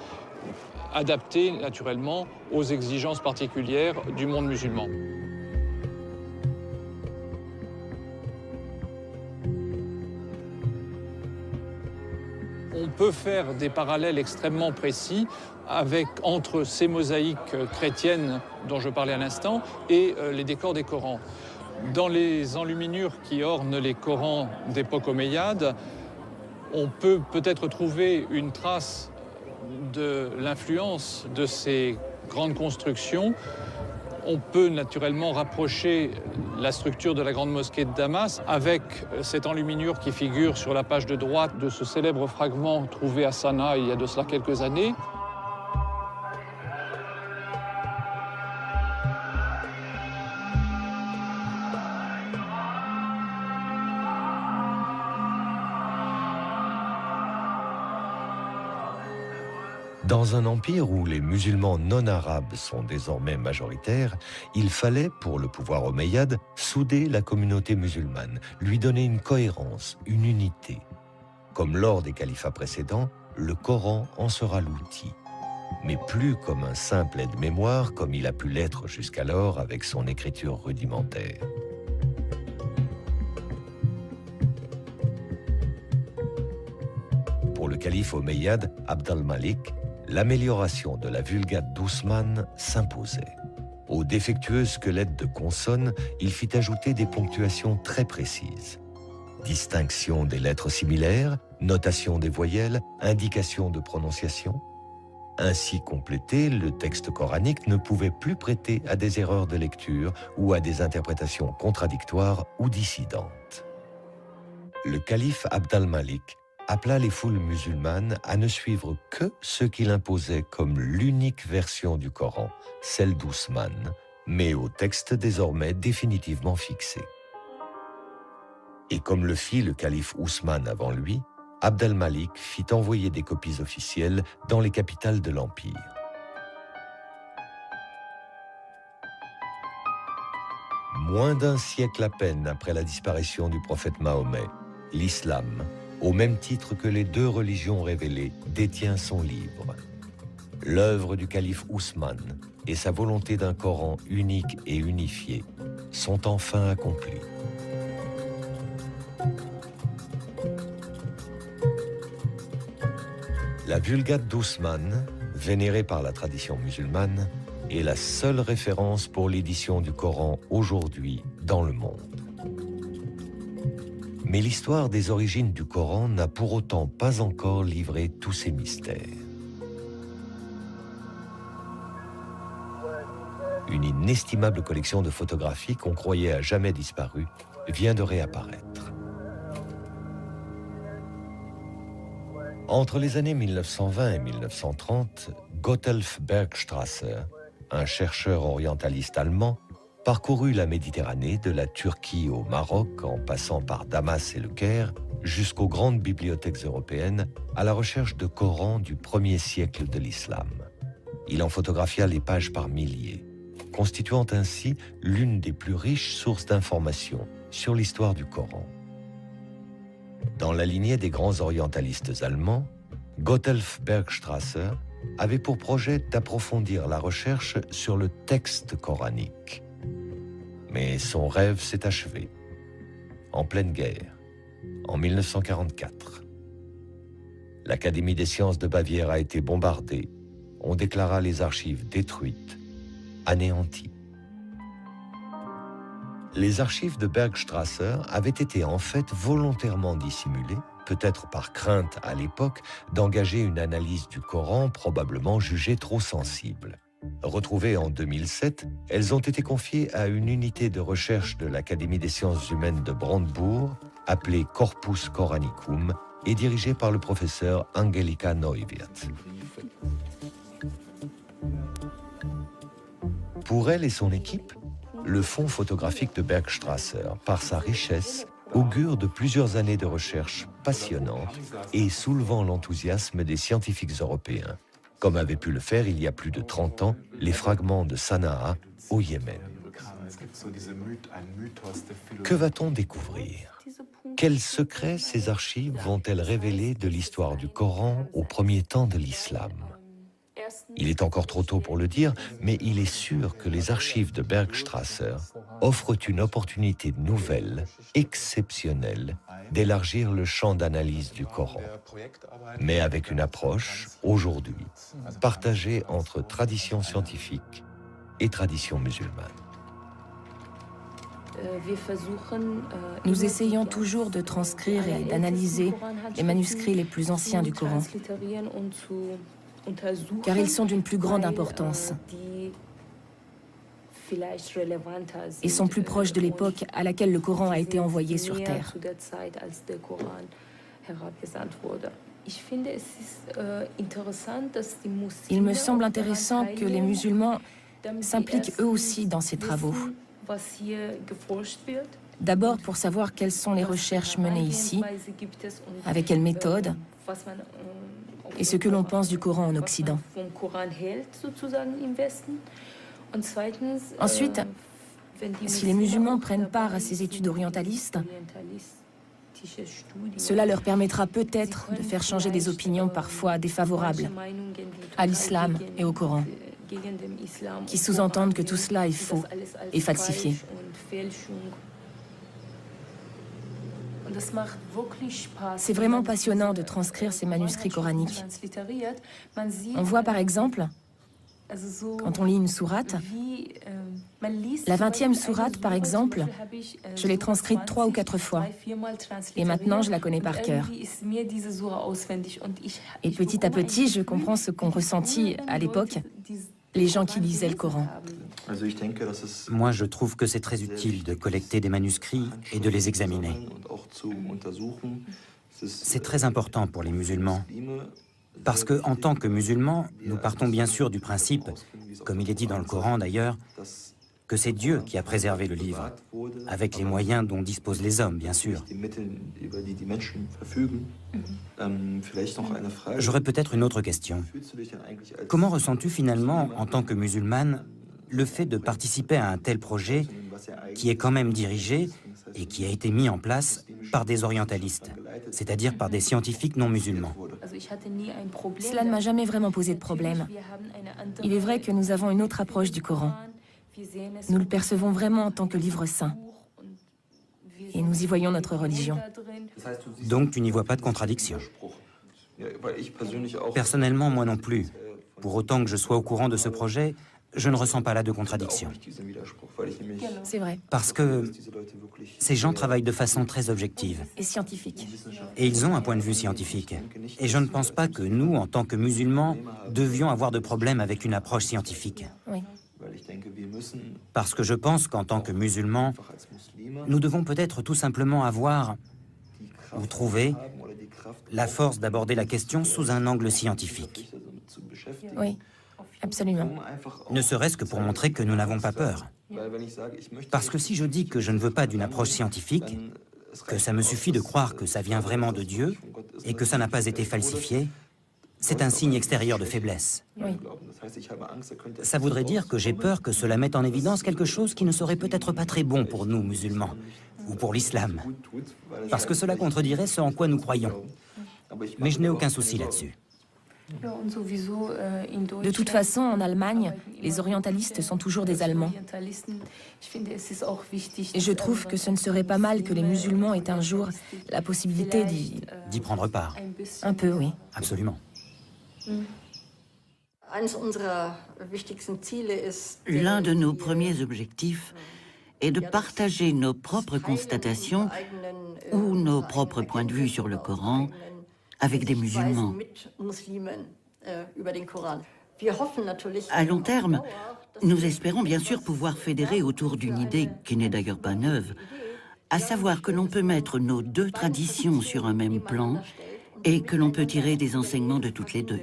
adaptés naturellement aux exigences particulières du monde musulman. On peut faire des parallèles extrêmement précis entre ces mosaïques chrétiennes dont je parlais à l'instant et les décors des Corans. Dans les enluminures qui ornent les Corans d'époque omeyyade, on peut peut-être trouver une trace de l'influence de ces grandes constructions. On peut naturellement rapprocher la structure de la grande mosquée de Damas avec cette enluminure qui figure sur la page de droite de ce célèbre fragment trouvé à Sanaa il y a de cela quelques années. Dans un empire où les musulmans non arabes sont désormais majoritaires, il fallait, pour le pouvoir omeyyade, souder la communauté musulmane, lui donner une cohérence, une unité. Comme lors des califats précédents, le Coran en sera l'outil. Mais plus comme un simple aide-mémoire, comme il a pu l'être jusqu'alors avec son écriture rudimentaire. Pour le calife omeyyade Abd al-Malik, l'amélioration de la Vulgate d'Ousmane s'imposait. Au défectueux squelette de consonnes, il fit ajouter des ponctuations très précises. Distinction des lettres similaires, notation des voyelles, indication de prononciation. Ainsi complété, le texte coranique ne pouvait plus prêter à des erreurs de lecture ou à des interprétations contradictoires ou dissidentes. Le calife Abd al-Malik appela les foules musulmanes à ne suivre que ce qu'il imposait comme l'unique version du Coran, celle d'Ousmane, mais au texte désormais définitivement fixé. Et comme le fit le calife Ousmane avant lui, Abd al-Malik fit envoyer des copies officielles dans les capitales de l'Empire. Moins d'un siècle à peine après la disparition du prophète Mahomet, l'islam, au même titre que les deux religions révélées, détient son livre. L'œuvre du calife Ousmane et sa volonté d'un Coran unique et unifié sont enfin accomplies. La Vulgate d'Ousmane, vénérée par la tradition musulmane, est la seule référence pour l'édition du Coran aujourd'hui dans le monde. Mais l'histoire des origines du Coran n'a pour autant pas encore livré tous ses mystères. Une inestimable collection de photographies qu'on croyait à jamais disparues vient de réapparaître. Entre les années 1920 et 1930, Gotthelf Bergstrasser, un chercheur orientaliste allemand, parcourut la Méditerranée de la Turquie au Maroc en passant par Damas et le Caire jusqu'aux grandes bibliothèques européennes à la recherche de Corans du 1er siècle de l'islam. Il en photographia les pages par milliers, constituant ainsi l'une des plus riches sources d'informations sur l'histoire du Coran. Dans la lignée des grands orientalistes allemands, Gotthelf Bergstrasser avait pour projet d'approfondir la recherche sur le texte coranique. Mais son rêve s'est achevé, en pleine guerre, en 1944. L'Académie des sciences de Bavière a été bombardée. On déclara les archives détruites, anéanties. Les archives de Bergstrasser avaient été en fait volontairement dissimulées, peut-être par crainte à l'époque d'engager une analyse du Coran probablement jugée trop sensible. Retrouvées en 2007, elles ont été confiées à une unité de recherche de l'Académie des sciences humaines de Brandebourg, appelée Corpus Coranicum, et dirigée par le professeur Angelika Neuwirth. Pour elle et son équipe, le fonds photographique de Bergstrasser, par sa richesse, augure de plusieurs années de recherche passionnantes et soulevant l'enthousiasme des scientifiques européens, comme avaient pu le faire il y a plus de 30 ans les fragments de Sanaa au Yémen. Que va-t-on découvrir? Quels secrets ces archives vont-elles révéler de l'histoire du Coran au premier temps de l'islam? Il est encore trop tôt pour le dire, mais il est sûr que les archives de Bergstrasser offrent une opportunité nouvelle, exceptionnelle, d'élargir le champ d'analyse du Coran, mais avec une approche, aujourd'hui, partagée entre tradition scientifique et tradition musulmane. Nous essayons toujours de transcrire et d'analyser les manuscrits les plus anciens du Coran, car ils sont d'une plus grande importance et sont plus proches de l'époque à laquelle le Coran a été envoyé sur Terre. Il me semble intéressant que les musulmans s'impliquent eux aussi dans ces travaux. D'abord pour savoir quelles sont les recherches menées ici, avec quelle méthode, et ce que l'on pense du Coran en Occident. Ensuite, si les musulmans prennent part à ces études orientalistes, cela leur permettra peut-être de faire changer des opinions parfois défavorables à l'islam et au Coran, qui sous-entendent que tout cela est faux et falsifié. C'est vraiment passionnant de transcrire ces manuscrits coraniques. On voit par exemple, quand on lit une sourate, la 20e sourate par exemple, je l'ai transcrite 3 ou 4 fois. Et maintenant, je la connais par cœur. Et petit à petit, je comprends ce qu'ont ressenti à l'époque les gens qui lisaient le Coran. Moi, je trouve que c'est très utile de collecter des manuscrits et de les examiner. C'est très important pour les musulmans, parce que, en tant que musulmans, nous partons bien sûr du principe, comme il est dit dans le Coran d'ailleurs, que c'est Dieu qui a préservé le livre, avec les moyens dont disposent les hommes, bien sûr. J'aurais peut-être une autre question. Comment ressens-tu finalement, en tant que musulmane, le fait de participer à un tel projet qui est quand même dirigé et qui a été mis en place par des orientalistes, c'est-à-dire par des scientifiques non musulmans? Cela ne m'a jamais vraiment posé de problème. Il est vrai que nous avons une autre approche du Coran. Nous le percevons vraiment en tant que livre saint. Et nous y voyons notre religion. Donc tu n'y vois pas de contradiction? Personnellement, moi non plus. Pour autant que je sois au courant de ce projet, je ne ressens pas là de contradiction. C'est vrai. Parce que ces gens travaillent de façon très objective. Et scientifique. Et ils ont un point de vue scientifique. Et je ne pense pas que nous, en tant que musulmans, devions avoir de problème avec une approche scientifique. Oui. Parce que je pense qu'en tant que musulmans, nous devons peut-être tout simplement avoir, ou trouver, la force d'aborder la question sous un angle scientifique. Oui, absolument. Ne serait-ce que pour montrer que nous n'avons pas peur. Parce que si je dis que je ne veux pas d'une approche scientifique, que ça me suffit de croire que ça vient vraiment de Dieu et que ça n'a pas été falsifié, c'est un signe extérieur de faiblesse. Oui. Ça voudrait dire que j'ai peur que cela mette en évidence quelque chose qui ne serait peut-être pas très bon pour nous, musulmans, ou pour l'islam, parce que cela contredirait ce en quoi nous croyons. Mais je n'ai aucun souci là-dessus. De toute façon, en Allemagne, les orientalistes sont toujours des Allemands. Et je trouve que ce ne serait pas mal que les musulmans aient un jour la possibilité d'y prendre part. Un peu, oui. Absolument. L'un de nos premiers objectifs est de partager nos propres constatations ou nos propres points de vue sur le Coran avec des musulmans. À long terme, nous espérons bien sûr pouvoir fédérer autour d'une idée qui n'est d'ailleurs pas neuve, à savoir que l'on peut mettre nos deux traditions sur un même plan et que l'on peut tirer des enseignements de toutes les deux.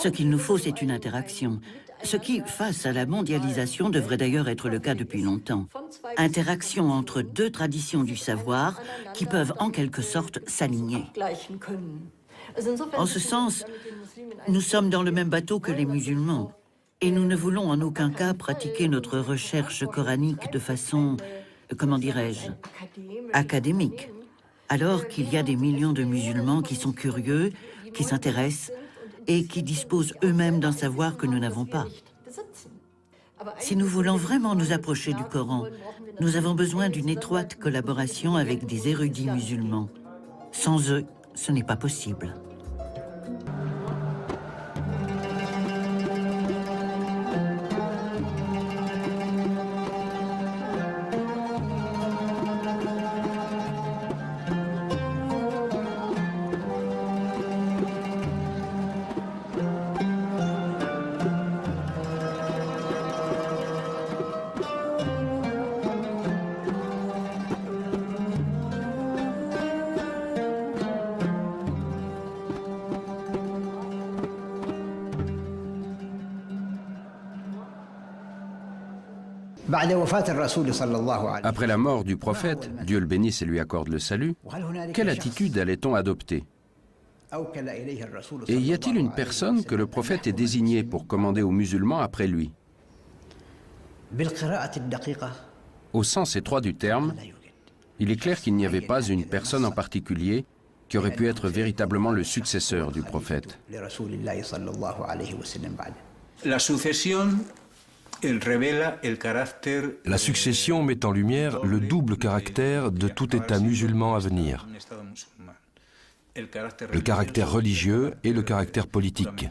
Ce qu'il nous faut, c'est une interaction. Ce qui, face à la mondialisation, devrait d'ailleurs être le cas depuis longtemps. Interaction entre deux traditions du savoir qui peuvent en quelque sorte s'aligner. En ce sens, nous sommes dans le même bateau que les musulmans. Et nous ne voulons en aucun cas pratiquer notre recherche coranique de façon, comment dirais-je, académique. Alors qu'il y a des millions de musulmans qui sont curieux, qui s'intéressent et qui disposent eux-mêmes d'un savoir que nous n'avons pas. Si nous voulons vraiment nous approcher du Coran, nous avons besoin d'une étroite collaboration avec des érudits musulmans. Sans eux, ce n'est pas possible. Après la mort du prophète, Dieu le bénisse et lui accorde le salut, quelle attitude allait-on adopter? Et y a-t-il une personne que le prophète ait désignée pour commander aux musulmans après lui? Au sens étroit du terme, il est clair qu'il n'y avait pas une personne en particulier qui aurait pu être véritablement le successeur du prophète. La succession met en lumière le double caractère de tout État musulman à venir, le caractère religieux et le caractère politique.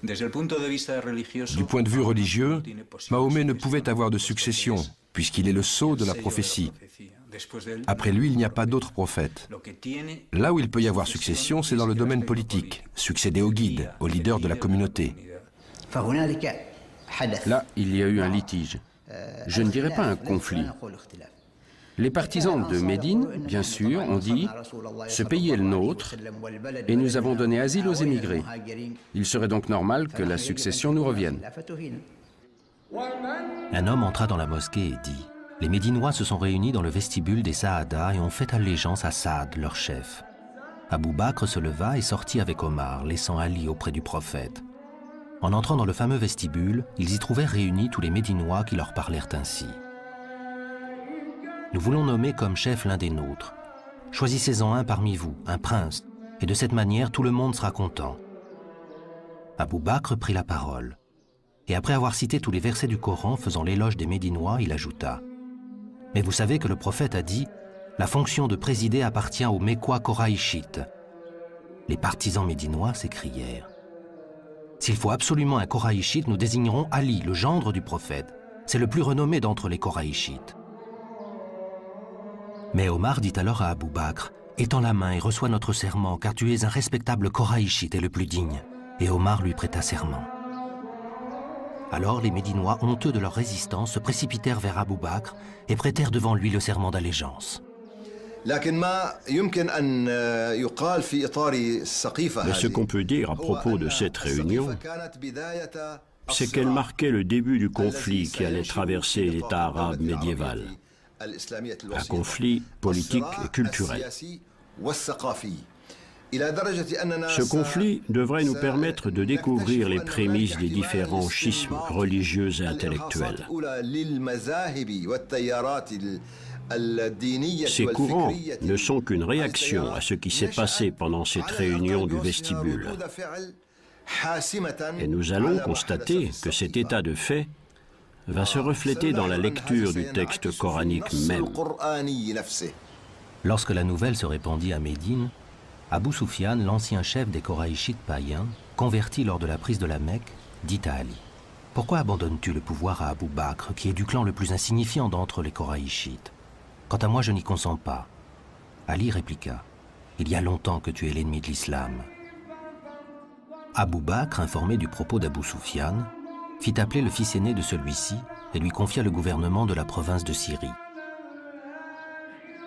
Du point de vue religieux, Mahomet ne pouvait avoir de succession, puisqu'il est le sceau de la prophétie. Après lui, il n'y a pas d'autre prophète. Là où il peut y avoir succession, c'est dans le domaine politique, succéder au guide, au leader de la communauté. Là, il y a eu un litige. Je ne dirais pas un conflit. Les partisans de Médine, bien sûr, ont dit « Ce pays est le nôtre et nous avons donné asile aux émigrés. Il serait donc normal que la succession nous revienne. » Un homme entra dans la mosquée et dit « Les Médinois se sont réunis dans le vestibule des Saada et ont fait allégeance à Saad, leur chef. » Abou Bakr se leva et sortit avec Omar, laissant Ali auprès du prophète. En entrant dans le fameux vestibule, ils y trouvèrent réunis tous les Médinois qui leur parlèrent ainsi. « Nous voulons nommer comme chef l'un des nôtres. Choisissez-en un parmi vous, un prince, et de cette manière tout le monde sera content. » Abou Bakr prit la parole. Et après avoir cité tous les versets du Coran faisant l'éloge des Médinois, il ajouta « Mais vous savez que le prophète a dit « La fonction de présider appartient aux Mécois Koraïchites. » Les partisans médinois s'écrièrent « S'il faut absolument un Koraïchite, nous désignerons Ali, le gendre du prophète. C'est le plus renommé d'entre les Koraïchites. » Mais Omar dit alors à Abou Bakr « Étends la main et reçois notre serment, car tu es un respectable Koraïchite et le plus digne. » Et Omar lui prêta serment. Alors les Médinois, honteux de leur résistance, se précipitèrent vers Abou Bakr et prêtèrent devant lui le serment d'allégeance. Mais ce qu'on peut dire à propos de cette réunion, c'est qu'elle marquait le début du conflit qui allait traverser l'État arabe médiéval. Un conflit politique et culturel. Ce conflit devrait nous permettre de découvrir les prémices des différents schismes religieux et intellectuels. Ces courants ne sont qu'une réaction à ce qui s'est passé pendant cette réunion du vestibule. Et nous allons constater que cet état de fait va se refléter dans la lecture du texte coranique même. Lorsque la nouvelle se répandit à Médine, Abou Soufian, l'ancien chef des Koraïchites païens, converti lors de la prise de la Mecque, dit à Ali « Pourquoi abandonnes-tu le pouvoir à Abou Bakr, qui est du clan le plus insignifiant d'entre les Koraïchites? Quant à moi, je n'y consens pas. » Ali répliqua « Il y a longtemps que tu es l'ennemi de l'islam. » Abou Bakr, informé du propos d'Abou Soufian, fit appeler le fils aîné de celui-ci et lui confia le gouvernement de la province de Syrie.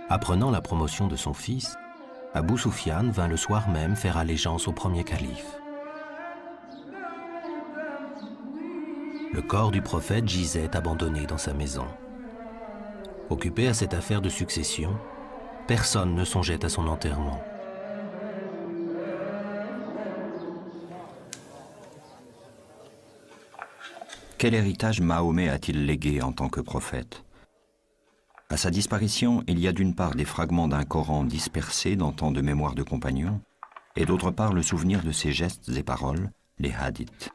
Apprenant la promotion de son fils, Abou Soufian vint le soir même faire allégeance au premier calife. Le corps du prophète gisait abandonné dans sa maison. Occupé à cette affaire de succession, personne ne songeait à son enterrement. Quel héritage Mahomet a-t-il légué en tant que prophète? À sa disparition, il y a d'une part des fragments d'un Coran dispersés dans tant de mémoires de compagnons, et d'autre part le souvenir de ses gestes et paroles, les hadiths.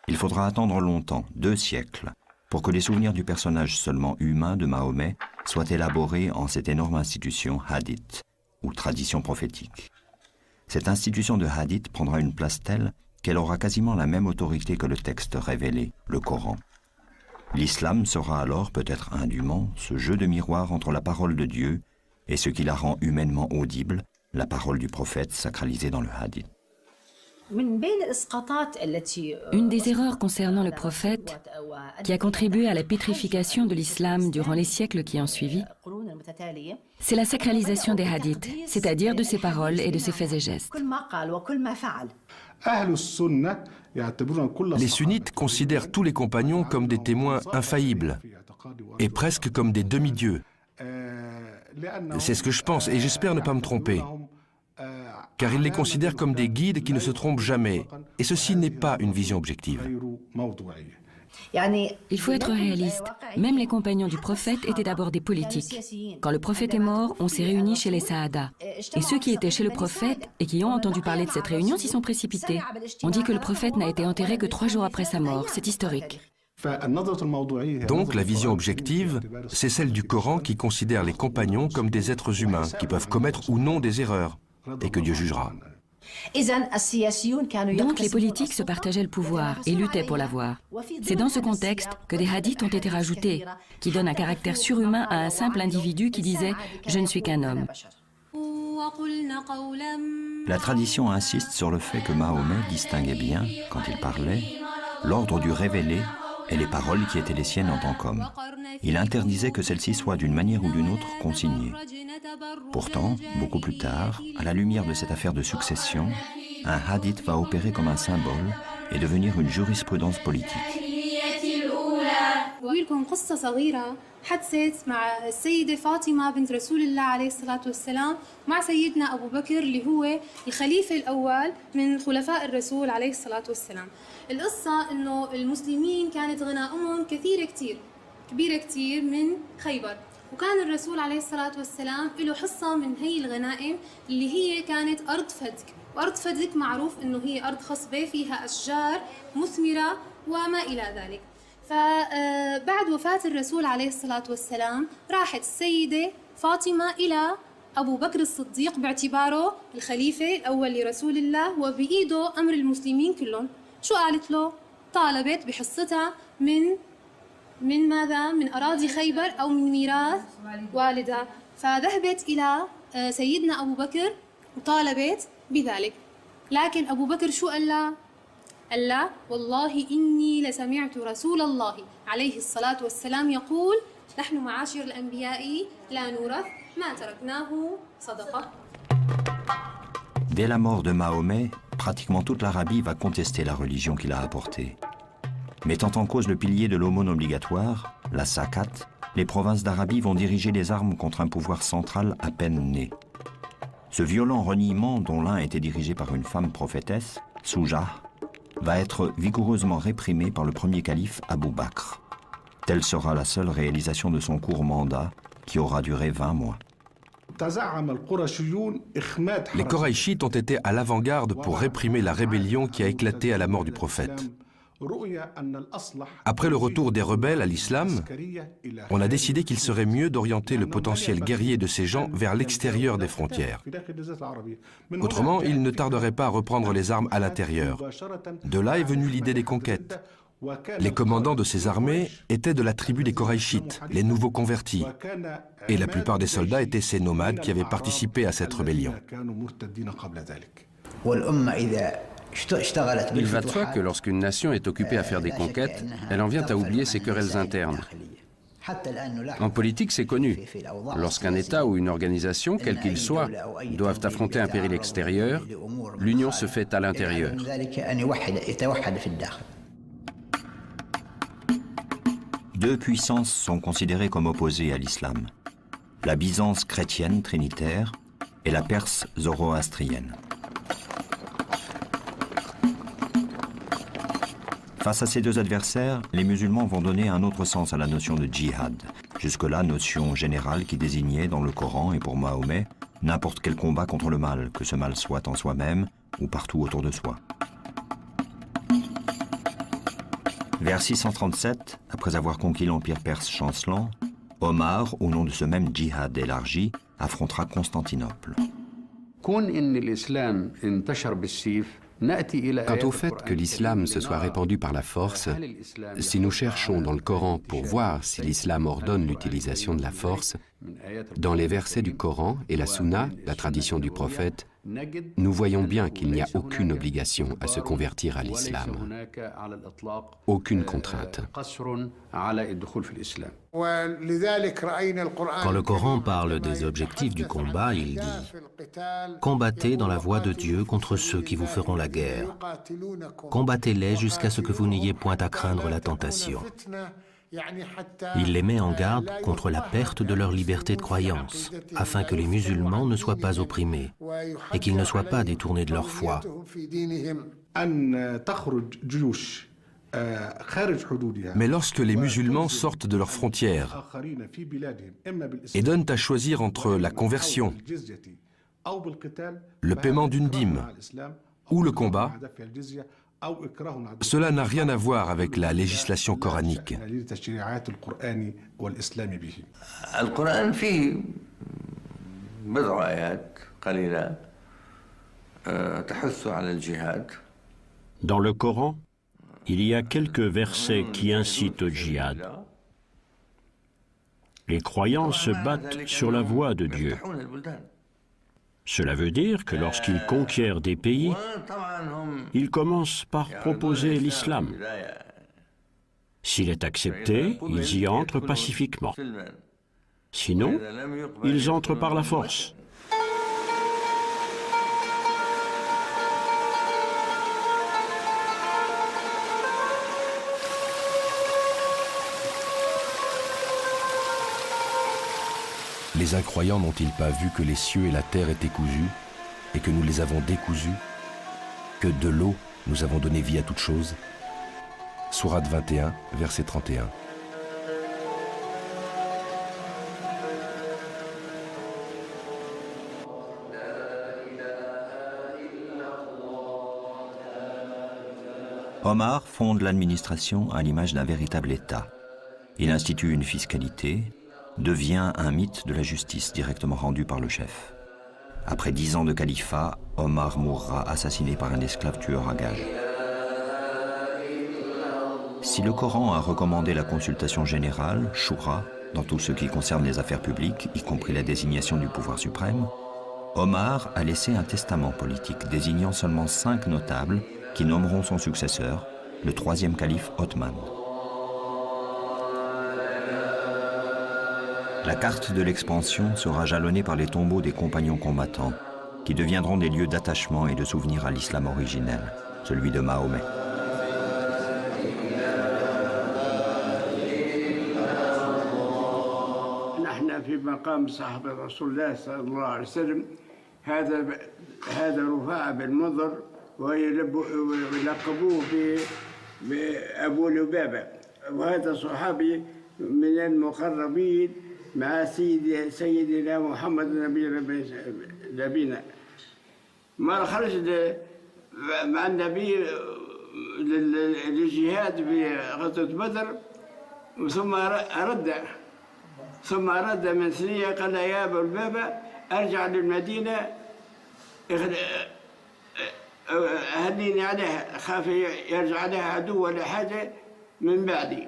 Il faudra attendre longtemps, 2 siècles, pour que les souvenirs du personnage seulement humain de Mahomet soient élaborés en cette énorme institution hadith, ou tradition prophétique. Cette institution de hadith prendra une place telle qu'elle aura quasiment la même autorité que le texte révélé, le Coran. L'islam sera alors peut-être indûment ce jeu de miroir entre la parole de Dieu et ce qui la rend humainement audible, la parole du prophète sacralisée dans le hadith. Une des erreurs concernant le prophète qui a contribué à la pétrification de l'islam durant les siècles qui ont suivi, c'est la sacralisation des hadiths, c'est-à-dire de ses paroles et de ses faits et gestes. Les sunnites considèrent tous les compagnons comme des témoins infaillibles et presque comme des demi-dieux. C'est ce que je pense et j'espère ne pas me tromper, car ils les considèrent comme des guides qui ne se trompent jamais, et ceci n'est pas une vision objective. Il faut être réaliste. Même les compagnons du prophète étaient d'abord des politiques. Quand le prophète est mort, on s'est réunis chez les Saada. Et ceux qui étaient chez le prophète et qui ont entendu parler de cette réunion s'y sont précipités. On dit que le prophète n'a été enterré que 3 jours après sa mort. C'est historique. Donc la vision objective, c'est celle du Coran qui considère les compagnons comme des êtres humains qui peuvent commettre ou non des erreurs et que Dieu jugera. Donc les politiques se partageaient le pouvoir et luttaient pour l'avoir. C'est dans ce contexte que des hadiths ont été rajoutés, qui donnent un caractère surhumain à un simple individu qui disait « Je ne suis qu'un homme ». La tradition insiste sur le fait que Mahomet distinguait bien, quand il parlait, l'ordre du révélé et les paroles qui étaient les siennes en tant qu'homme. Il interdisait que celles-ci soient d'une manière ou d'une autre consignées. Pourtant, beaucoup plus tard, à la lumière de cette affaire de succession, un hadith va opérer comme un symbole et devenir une jurisprudence politique. بقولكم قصة صغيرة حدثت مع السيدة فاطمة بنت رسول الله عليه الصلاة والسلام مع سيدنا أبو بكر اللي هو الخليفة الأول من خلفاء الرسول عليه الصلاة والسلام. القصة إنه المسلمين كانت غنائمهم كبيرة كتير من خيبر، وكان الرسول عليه الصلاة والسلام له حصة من هي الغنائم اللي هي كانت أرض فدك، وأرض فدك معروف إنه هي أرض خصبة فيها أشجار مثمرة وما إلى ذلك. فبعد وفاة الرسول عليه الصلاة والسلام راحت السيدة فاطمة إلى أبو بكر الصديق باعتباره الخليفة الأول لرسول الله وبإيده أمر المسلمين كلهم. شو قالت له؟ طالبت بحصتها من ماذا؟ من أراضي خيبر أو من ميراث والدها. فذهبت إلى سيدنا أبو بكر وطالبت بذلك. لكن أبو بكر شو قال لها؟ قال لا والله إني لسمعت رسول الله عليه الصلاة والسلام يقول نحن معاشر الأنبياء لا نورث ما تركناه صدقة. Dès la mort de Mahomet, pratiquement toute l'Arabie va contester la religion qu'il a apportée. Mettant en cause le pilier de l'aumône obligatoire, la zakat, les provinces d'Arabie vont diriger les armes contre un pouvoir central à peine né. Ce violent reniement, dont l'un était dirigé par une femme prophétesse, Soujah, va être vigoureusement réprimé par le premier calife Abou Bakr. Telle sera la seule réalisation de son court mandat, qui aura duré 20 mois. Les Koraïchites ont été à l'avant-garde pour réprimer la rébellion qui a éclaté à la mort du prophète. Après le retour des rebelles à l'islam, on a décidé qu'il serait mieux d'orienter le potentiel guerrier de ces gens vers l'extérieur des frontières. Autrement, ils ne tarderaient pas à reprendre les armes à l'intérieur. De là est venue l'idée des conquêtes. Les commandants de ces armées étaient de la tribu des Koraïchites, les nouveaux convertis. Et la plupart des soldats étaient ces nomades qui avaient participé à cette rébellion. Il va de soi que lorsqu'une nation est occupée à faire des conquêtes, elle en vient à oublier ses querelles internes. En politique, c'est connu. Lorsqu'un État ou une organisation, quel qu'il soit, doivent affronter un péril extérieur, l'union se fait à l'intérieur. Deux puissances sont considérées comme opposées à l'islam. La Byzance chrétienne trinitaire et la Perse zoroastrienne. Face à ces deux adversaires, les musulmans vont donner un autre sens à la notion de djihad. Jusque-là, notion générale qui désignait dans le Coran et pour Mahomet n'importe quel combat contre le mal, que ce mal soit en soi-même ou partout autour de soi. Vers 637, après avoir conquis l'empire perse chancelant, Omar, au nom de ce même djihad élargi, affrontera Constantinople. Quant au fait que l'islam se soit répandu par la force, si nous cherchons dans le Coran pour voir si l'islam ordonne l'utilisation de la force, dans les versets du Coran et la Sunna, la tradition du prophète, nous voyons bien qu'il n'y a aucune obligation à se convertir à l'islam. Aucune contrainte. Quand le Coran parle des objectifs du combat, il dit « Combattez dans la voie de Dieu contre ceux qui vous feront la guerre. Combattez-les jusqu'à ce que vous n'ayez point à craindre la tentation. » Il les met en garde contre la perte de leur liberté de croyance, afin que les musulmans ne soient pas opprimés et qu'ils ne soient pas détournés de leur foi. Mais lorsque les musulmans sortent de leurs frontières et donnent à choisir entre la conversion, le paiement d'une dîme ou le combat, cela n'a rien à voir avec la législation coranique. Dans le Coran, il y a quelques versets qui incitent au djihad. Les croyants se battent sur la voie de Dieu. Cela veut dire que lorsqu'ils conquièrent des pays, ils commencent par proposer l'islam. S'il est accepté, ils y entrent pacifiquement. Sinon, ils entrent par la force. Les incroyants n'ont-ils pas vu que les cieux et la terre étaient cousus et que nous les avons décousus, que de l'eau nous avons donné vie à toute chose? Sourate 21, verset 31. Omar fonde l'administration à l'image d'un véritable État. Il institue une fiscalité, devient un mythe de la justice directement rendu par le chef. Après 10 ans de califat, Omar mourra assassiné par un esclave tueur à gages. Si le Coran a recommandé la consultation générale, Shura, dans tout ce qui concerne les affaires publiques, y compris la désignation du pouvoir suprême, Omar a laissé un testament politique désignant seulement 5 notables qui nommeront son successeur, le 3e calife Othman. La carte de l'expansion sera jalonnée par les tombeaux des compagnons combattants, qui deviendront des lieux d'attachement et de souvenir à l'islam originel, celui de Mahomet. مع سيدنا محمد نبينا ما خرج مع النبي للجهاد في غزوة بدر ثم رد من ثنية قال يا أبا لبابة أرجع للمدينة أهنيني عليها خاف يرجع عليها عدو ولا حاجة من بعدي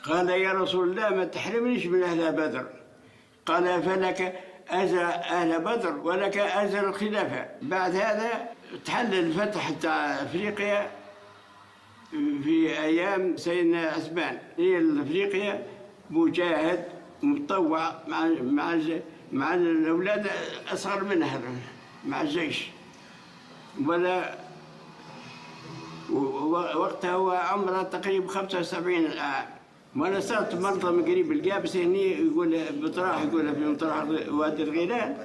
قال يا رسول الله ما تحرمنيش من أهل بدر قال فلك أجر أهل بدر ولك أجر الخلافة بعد هذا تحل الفتح تاع أفريقيا في أيام سيدنا عثمان هي أفريقيا مجاهد متطوع مع الأولاد أصغر منها مع الجيش ولا وقتها هو عمره تقريبا 75 عام وانا صرت مرضى من قريب القابس هني يقول بطراح يقول في مطرح وادي الغيلان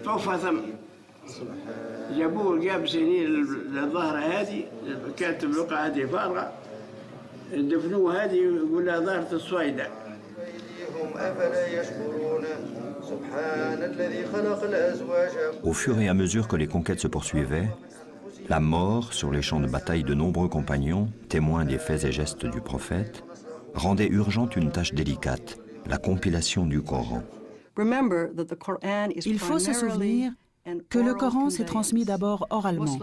توفى ثم جابوه جاب سنين الظهر هذه كانت البقعة هذه فارغة دفنوه هذه يقول لها ظهرة الصويدة. Au fur et à mesure que les conquêtes se poursuivaient, la mort sur les champs de bataille de nombreux compagnons, témoins des faits et gestes du prophète, rendait urgente une tâche délicate, la compilation du Coran. Il faut se souvenir que le Coran s'est transmis d'abord oralement.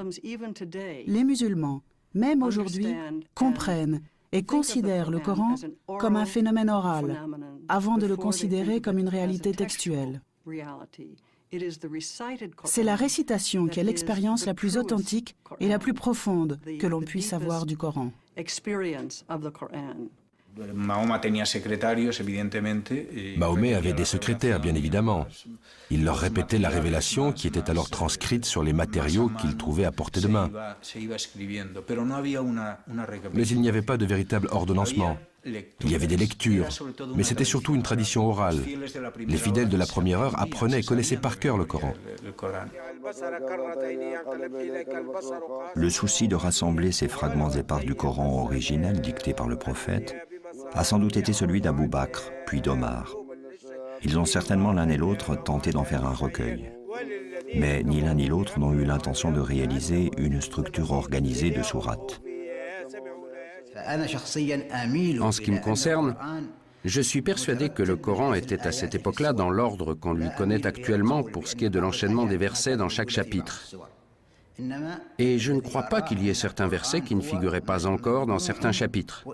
Les musulmans, même aujourd'hui, comprennent et considèrent le Coran comme un phénomène oral, avant de le considérer comme une réalité textuelle. C'est la récitation qui est l'expérience la plus authentique et la plus profonde que l'on puisse avoir du Coran. Mahomet avait des secrétaires, bien évidemment. Il leur répétait la révélation qui était alors transcrite sur les matériaux qu'il trouvait à portée de main. Mais il n'y avait pas de véritable ordonnancement. Il y avait des lectures, mais c'était surtout une tradition orale. Les fidèles de la première heure apprenaient et connaissaient par cœur le Coran. Le souci de rassembler ces fragments épars du Coran originel dicté par le prophète a sans doute été celui d'Abou Bakr, puis d'Omar. Ils ont certainement l'un et l'autre tenté d'en faire un recueil. Mais ni l'un ni l'autre n'ont eu l'intention de réaliser une structure organisée de sourates. En ce qui me concerne, je suis persuadé que le Coran était à cette époque-là dans l'ordre qu'on lui connaît actuellement pour ce qui est de l'enchaînement des versets dans chaque chapitre. Et je ne crois pas qu'il y ait certains versets qui ne figuraient pas encore dans certains chapitres.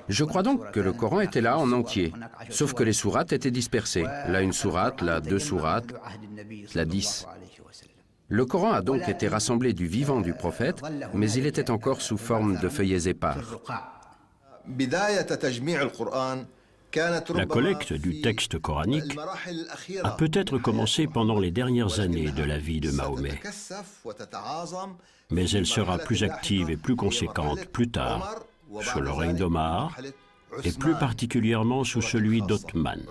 Je crois donc que le Coran était là en entier, sauf que les sourates étaient dispersées. Là une sourate, là 2 sourates, là 10. Le Coran a donc été rassemblé du vivant du prophète, mais il était encore sous forme de feuillets épars. La collecte du texte coranique a peut-être commencé pendant les dernières années de la vie de Mahomet, mais elle sera plus active et plus conséquente plus tard, sous le règne d'Omar, et plus particulièrement sous celui d'Othman.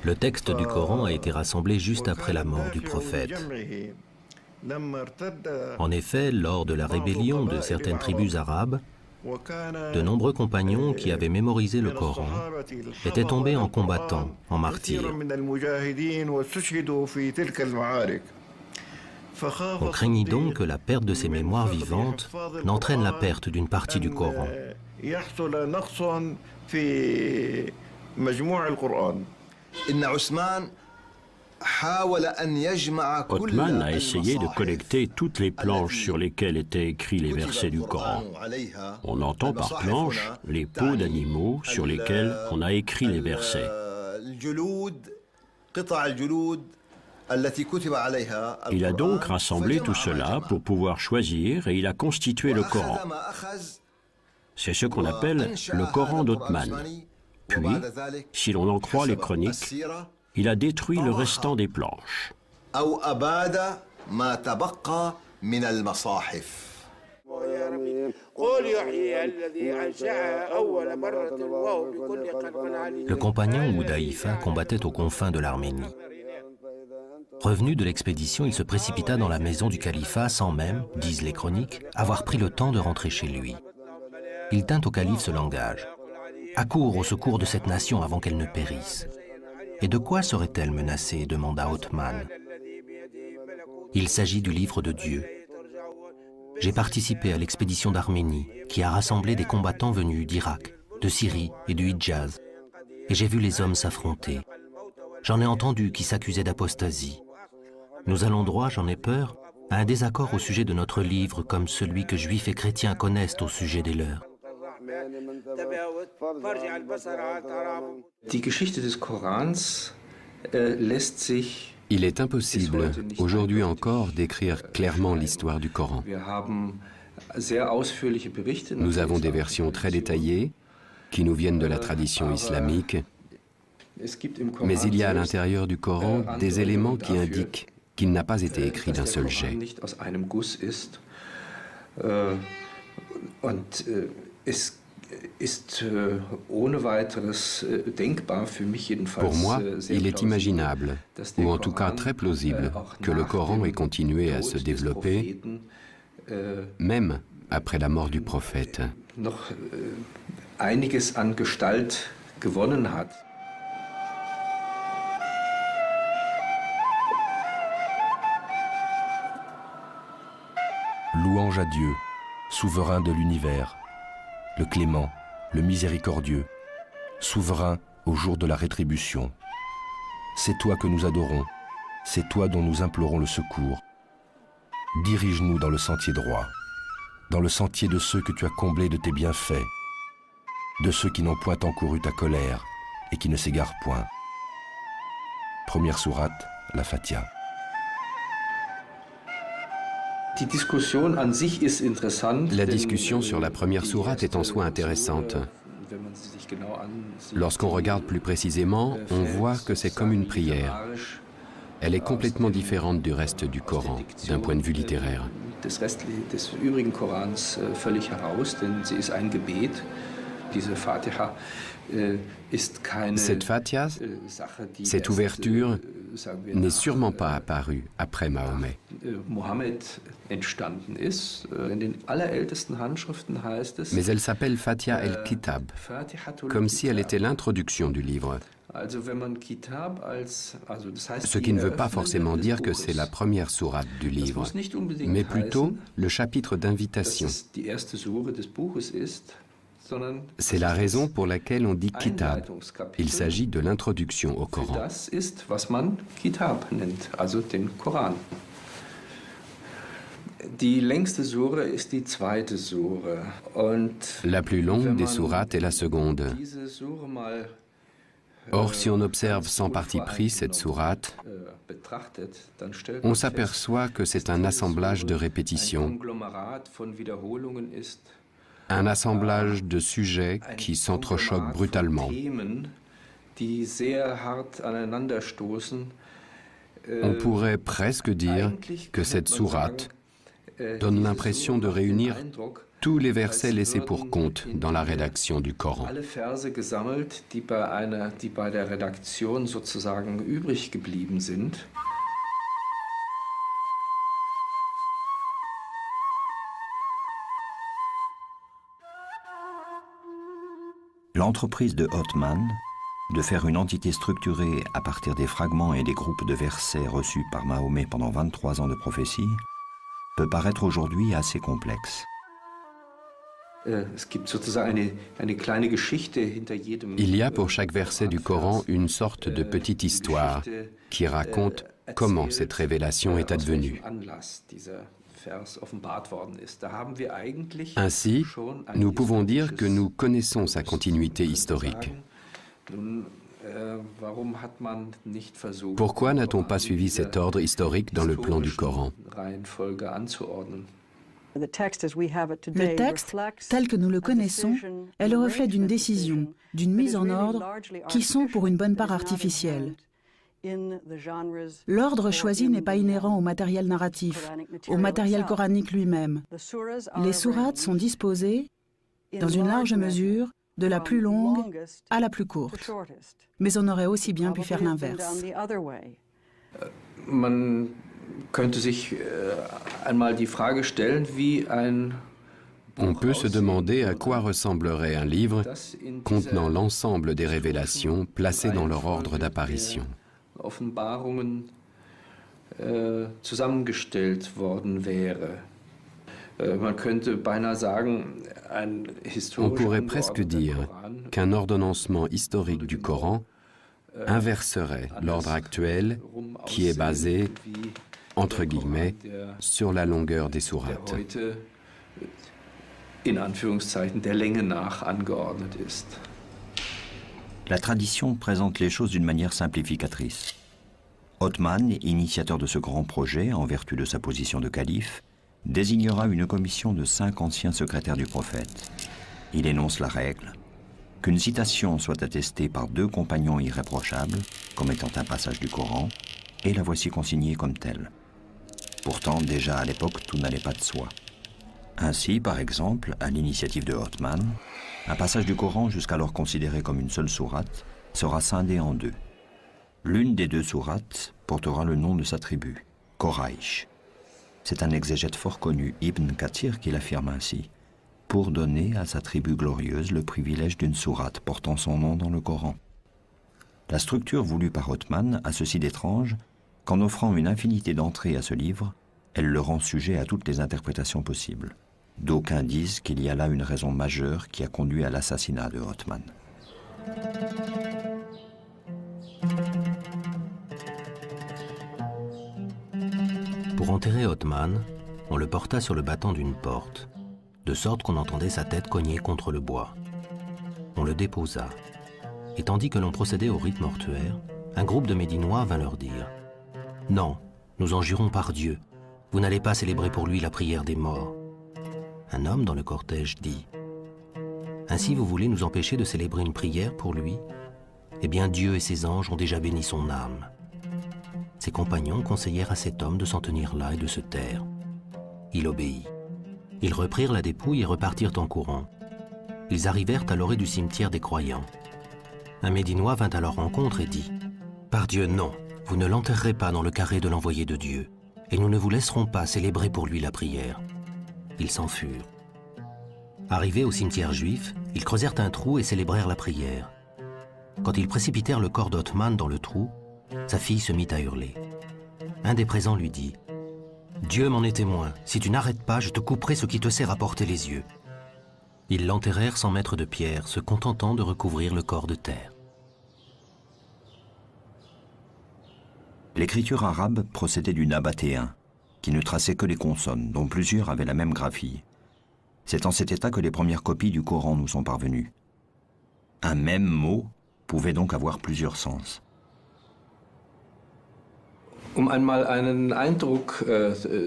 Le texte du Coran a été rassemblé juste après la mort du prophète. En effet, lors de la rébellion de certaines tribus arabes, de nombreux compagnons qui avaient mémorisé le Coran étaient tombés en combattant, en martyrs. On craignit donc que la perte de ces mémoires vivantes n'entraîne la perte d'une partie du Coran. Othman a essayé de collecter toutes les planches sur lesquelles étaient écrits les versets du Coran. On entend par planches les peaux d'animaux sur lesquelles on a écrit les versets. Il a donc rassemblé tout cela pour pouvoir choisir et il a constitué le Coran. C'est ce qu'on appelle le Coran d'Othman. Puis, si l'on en croit les chroniques, il a détruit le restant des planches. Le compagnon Hudayfa combattait aux confins de l'Arménie. Revenu de l'expédition, il se précipita dans la maison du califat sans même, disent les chroniques, avoir pris le temps de rentrer chez lui. Il tint au calife ce langage. « Accours au secours de cette nation avant qu'elle ne périsse. » « Et de quoi serait-elle menacée » demanda Othman. « Il s'agit du livre de Dieu. J'ai participé à l'expédition d'Arménie qui a rassemblé des combattants venus d'Irak, de Syrie et du Hidjaz. Et j'ai vu les hommes s'affronter. J'en ai entendu qui s'accusaient d'apostasie. Nous allons droit, j'en ai peur, à un désaccord au sujet de notre livre comme celui que juifs et chrétiens connaissent au sujet des leurs. Il est impossible, aujourd'hui encore, d'écrire clairement l'histoire du Coran. Nous avons des versions très détaillées qui nous viennent de la tradition islamique, mais il y a à l'intérieur du Coran des éléments qui indiquent qu'il n'a pas été écrit d'un seul jet. Pour moi, il est imaginable, ou en tout cas très plausible, que le Coran ait continué à se développer, même après la mort du prophète. Louange à Dieu, souverain de l'univers, le clément, le miséricordieux, souverain au jour de la rétribution. C'est toi que nous adorons, c'est toi dont nous implorons le secours. Dirige-nous dans le sentier droit, dans le sentier de ceux que tu as comblés de tes bienfaits, de ceux qui n'ont point encouru ta colère et qui ne s'égarent point. Première sourate, la Fatiha. La discussion sur la première sourate est en soi intéressante. Lorsqu'on regarde plus précisément, on voit que c'est comme une prière. Elle est complètement différente du reste du Coran, d'un point de vue littéraire. Cette Fatiha, cette ouverture, n'est sûrement pas apparue après Mahomet. Mais elle s'appelle Fatiha el-Kitab, comme si elle était l'introduction du livre. Ce qui ne veut pas forcément dire que c'est la première sourate du livre, mais plutôt le chapitre d'invitation. C'est la raison pour laquelle on dit Kitab. Il s'agit de l'introduction au Coran. La plus longue des sourates est la seconde. Or, si on observe sans parti pris cette sourate, on s'aperçoit que c'est un assemblage de répétitions, un assemblage de sujets qui s'entrechoquent brutalement. On pourrait presque dire que cette sourate donne l'impression de réunir tous les versets laissés pour compte dans la rédaction du Coran. L'entreprise de Othman de faire une entité structurée à partir des fragments et des groupes de versets reçus par Mahomet pendant 23 ans de prophétie peut paraître aujourd'hui assez complexe. Il y a pour chaque verset du Coran une sorte de petite histoire qui raconte comment cette révélation est advenue. Ainsi, nous pouvons dire que nous connaissons sa continuité historique. Pourquoi n'a-t-on pas suivi cet ordre historique dans le plan du Coran ? Le texte, tel que nous le connaissons, est le reflet d'une décision, d'une mise en ordre, qui sont pour une bonne part artificielles. L'ordre choisi n'est pas inhérent au matériel narratif, au matériel coranique lui-même. Les sourates sont disposées, dans une large mesure, de la plus longue à la plus courte. Mais on aurait aussi bien pu faire l'inverse. On peut se demander à quoi ressemblerait un livre contenant l'ensemble des révélations placées dans leur ordre d'apparition. On pourrait presque dire qu'un ordonnancement historique du Coran inverserait l'ordre actuel qui est basé, entre guillemets, sur la longueur des sourates. La tradition présente les choses d'une manière simplificatrice. Othman, initiateur de ce grand projet, en vertu de sa position de calife, désignera une commission de 5 anciens secrétaires du prophète. Il énonce la règle qu'une citation soit attestée par 2 compagnons irréprochables, comme étant un passage du Coran, et la voici consignée comme telle. Pourtant, déjà à l'époque, tout n'allait pas de soi. Ainsi, par exemple, à l'initiative de Othman, un passage du Coran jusqu'alors considéré comme une seule sourate sera scindé en deux. L'une des deux sourates portera le nom de sa tribu, Quraysh. C'est un exégète fort connu, Ibn Kathir, qui l'affirme ainsi, pour donner à sa tribu glorieuse le privilège d'une sourate portant son nom dans le Coran. La structure voulue par Othman a ceci d'étrange qu'en offrant une infinité d'entrées à ce livre, elle le rend sujet à toutes les interprétations possibles. D'aucuns disent qu'il y a là une raison majeure qui a conduit à l'assassinat de Othman. Pour enterrer Othman, on le porta sur le battant d'une porte, de sorte qu'on entendait sa tête cogner contre le bois. On le déposa, et tandis que l'on procédait au rite mortuaire, un groupe de Médinois vint leur dire « Non, nous en jurons par Dieu, vous n'allez pas célébrer pour lui la prière des morts. » Un homme dans le cortège dit « Ainsi vous voulez nous empêcher de célébrer une prière pour lui? Eh bien Dieu et ses anges ont déjà béni son âme. » Ses compagnons conseillèrent à cet homme de s'en tenir là et de se taire. Il obéit. Ils reprirent la dépouille et repartirent en courant. Ils arrivèrent à l'orée du cimetière des croyants. Un Médinois vint à leur rencontre et dit « Par Dieu, non, vous ne l'enterrerez pas dans le carré de l'envoyé de Dieu, et nous ne vous laisserons pas célébrer pour lui la prière. » Ils s'en furent. Arrivés au cimetière juif, ils creusèrent un trou et célébrèrent la prière. Quand ils précipitèrent le corps d'Othman dans le trou, sa fille se mit à hurler. Un des présents lui dit « Dieu m'en est témoin, si tu n'arrêtes pas, je te couperai ce qui te sert à porter les yeux. » Ils l'enterrèrent sans mettre de pierre, se contentant de recouvrir le corps de terre. L'écriture arabe procédait du nabatéen, qui ne traçait que les consonnes, dont plusieurs avaient la même graphie. C'est en cet état que les premières copies du Coran nous sont parvenues. Un même mot pouvait donc avoir plusieurs sens. Um einmal einen Eindruck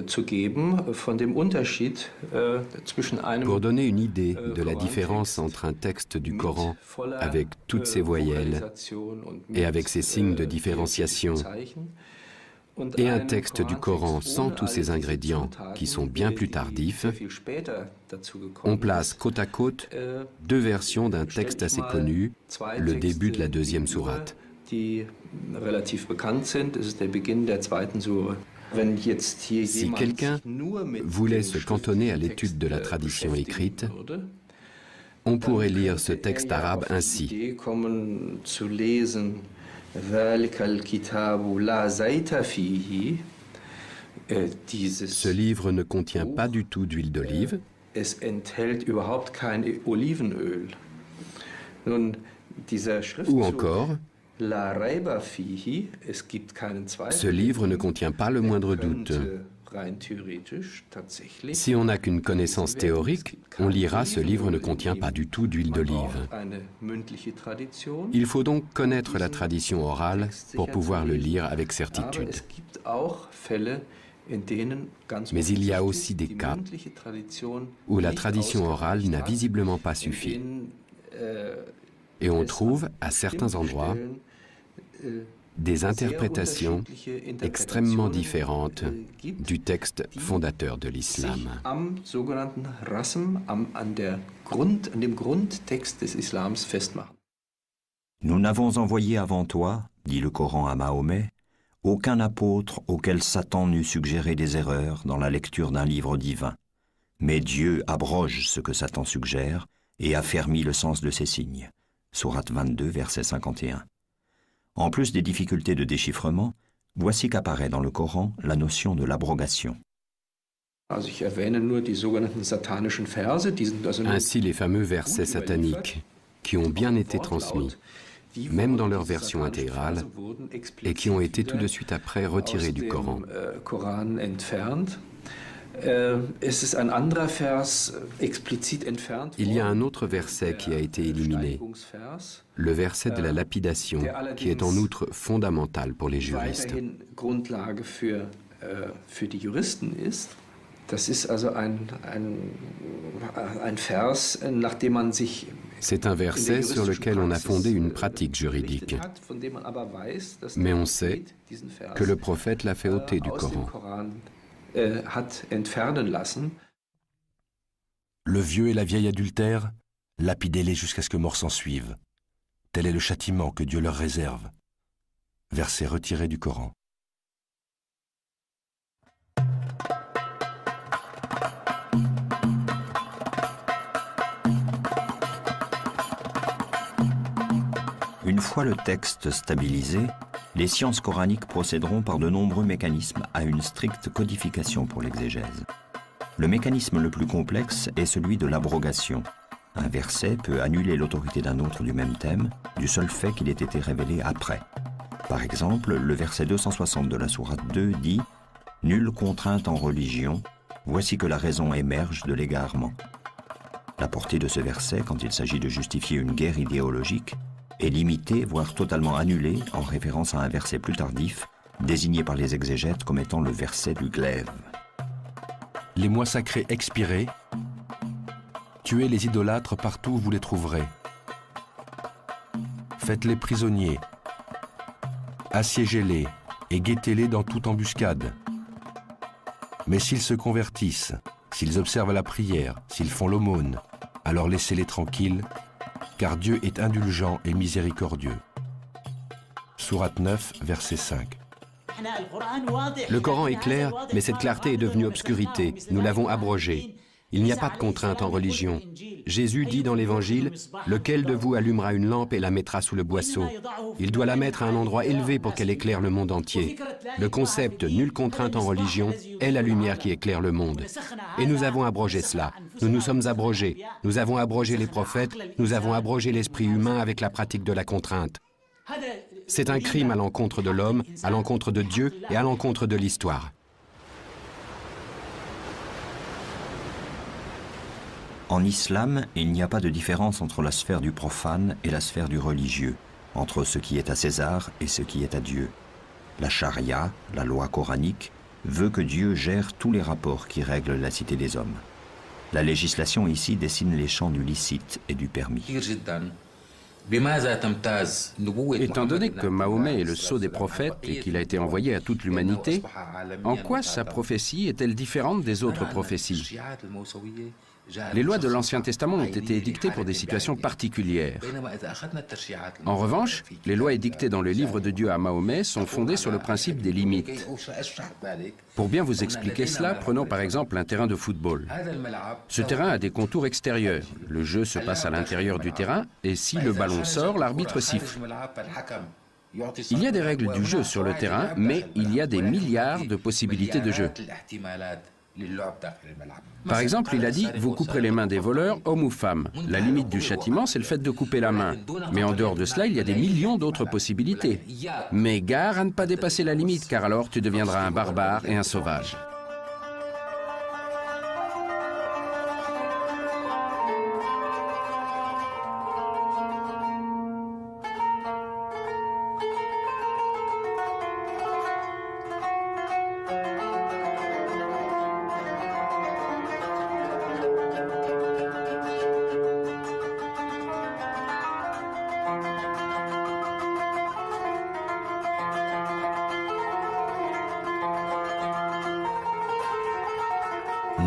zu geben von dem Unterschied zwischen einem Pour donner une idée de la différence entre un texte du Coran avec toutes ses voyelles et avec ses signes de différenciation et un texte du Coran sans tous ces ingrédients qui sont bien plus tardifs, on place côte à côte deux versions d'un texte assez connu, le début de la deuxième sourate. Si quelqu'un voulait se cantonner à l'étude de la tradition écrite, on pourrait lire ce texte arabe ainsi. Ce livre ne contient pas du tout d'huile d'olive. Ou encore, ce livre ne contient pas le moindre doute. Si on n'a qu'une connaissance théorique, on lira ce livre ne contient pas du tout d'huile d'olive. Il faut donc connaître la tradition orale pour pouvoir le lire avec certitude. Mais il y a aussi des cas où la tradition orale n'a visiblement pas suffi. Et on trouve, à certains endroits, des interprétations extrêmement différentes du texte fondateur de l'islam. Nous n'avons envoyé avant toi, dit le Coran à Mahomet, aucun apôtre auquel Satan n'eût suggéré des erreurs dans la lecture d'un livre divin. Mais Dieu abroge ce que Satan suggère et affermit le sens de ses signes. Sourate 22, verset 51. En plus des difficultés de déchiffrement, voici qu'apparaît dans le Coran la notion de l'abrogation. Ainsi les fameux versets sataniques, qui ont bien été transmis, même dans leur version intégrale, et qui ont été tout de suite après retirés du Coran. Il y a un autre verset qui a été éliminé, le verset de la lapidation, qui est en outre fondamental pour les juristes. C'est un verset sur lequel on a fondé une pratique juridique. Mais on sait que le prophète l'a fait ôter du Coran. Le vieux et la vieille adultère, lapidez-les jusqu'à ce que mort s'en suive. Tel est le châtiment que Dieu leur réserve. Verset retiré du Coran. Une fois le texte stabilisé, les sciences coraniques procéderont par de nombreux mécanismes à une stricte codification pour l'exégèse. Le mécanisme le plus complexe est celui de l'abrogation. Un verset peut annuler l'autorité d'un autre du même thème, du seul fait qu'il ait été révélé après. Par exemple, le verset 260 de la sourate 2 dit « Nulle contrainte en religion, voici que la raison émerge de l'égarement ». La portée de ce verset, quand il s'agit de justifier une guerre idéologique, est limitée, voire totalement annulée, en référence à un verset plus tardif, désigné par les exégètes comme étant le verset du glaive. Les mois sacrés expirés, tuez les idolâtres partout où vous les trouverez. Faites-les prisonniers, assiégez-les et guettez-les dans toute embuscade. Mais s'ils se convertissent, s'ils observent la prière, s'ils font l'aumône, alors laissez-les tranquilles, car Dieu est indulgent et miséricordieux. Sourate 9, verset 5. Le Coran est clair, mais cette clarté est devenue obscurité. Nous l'avons abrogé. Il n'y a pas de contrainte en religion. Jésus dit dans l'Évangile, « Lequel de vous allumera une lampe et la mettra sous le boisseau ? Il doit la mettre à un endroit élevé pour qu'elle éclaire le monde entier. » Le concept « nulle contrainte en religion » est la lumière qui éclaire le monde. Et nous avons abrogé cela. Nous nous sommes abrogés. Nous avons abrogé les prophètes. Nous avons abrogé l'esprit humain avec la pratique de la contrainte. C'est un crime à l'encontre de l'homme, à l'encontre de Dieu et à l'encontre de l'histoire. En islam, il n'y a pas de différence entre la sphère du profane et la sphère du religieux, entre ce qui est à César et ce qui est à Dieu. La charia, la loi coranique, veut que Dieu gère tous les rapports qui règlent la cité des hommes. La législation ici dessine les champs du licite et du permis. Étant donné que Mahomet est le sceau des prophètes et qu'il a été envoyé à toute l'humanité, en quoi sa prophétie est-elle différente des autres prophéties ? Les lois de l'Ancien Testament ont été édictées pour des situations particulières. En revanche, les lois édictées dans le livre de Dieu à Mahomet sont fondées sur le principe des limites. Pour bien vous expliquer cela, prenons par exemple un terrain de football. Ce terrain a des contours extérieurs. Le jeu se passe à l'intérieur du terrain et si le ballon sort, l'arbitre siffle. Il y a des règles du jeu sur le terrain, mais il y a des milliards de possibilités de jeu. Par exemple, il a dit « Vous couperez les mains des voleurs, hommes ou femmes ». La limite du châtiment, c'est le fait de couper la main. Mais en dehors de cela, il y a des millions d'autres possibilités. Mais gare à ne pas dépasser la limite, car alors tu deviendras un barbare et un sauvage.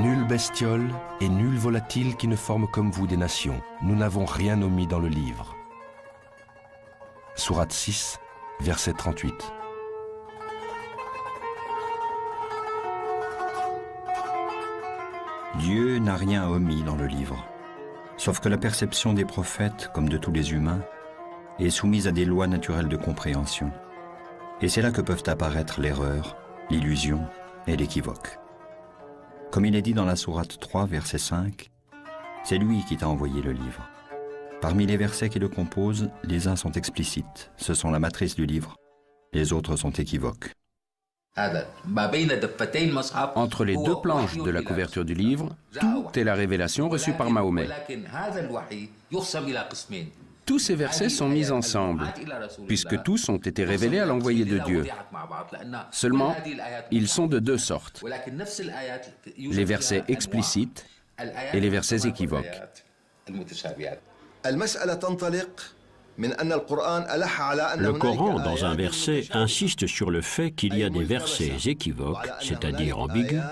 Nulle bestiole et nul volatile qui ne forme comme vous des nations. Nous n'avons rien omis dans le livre. Sourate 6, verset 38. Dieu n'a rien omis dans le livre, sauf que la perception des prophètes, comme de tous les humains, est soumise à des lois naturelles de compréhension. Et c'est là que peuvent apparaître l'erreur, l'illusion et l'équivoque. Comme il est dit dans la sourate 3, verset 5, « C'est lui qui t'a envoyé le livre. » Parmi les versets qui le composent, les uns sont explicites, ce sont la matrice du livre, les autres sont équivoques. Entre les deux planches de la couverture du livre, tout est la révélation reçue par Mahomet. Tous ces versets sont mis ensemble, puisque tous ont été révélés à l'envoyé de Dieu. Seulement, ils sont de deux sortes, les versets explicites et les versets équivoques. Le Coran, dans un verset, insiste sur le fait qu'il y a des versets équivoques, c'est-à-dire ambigus,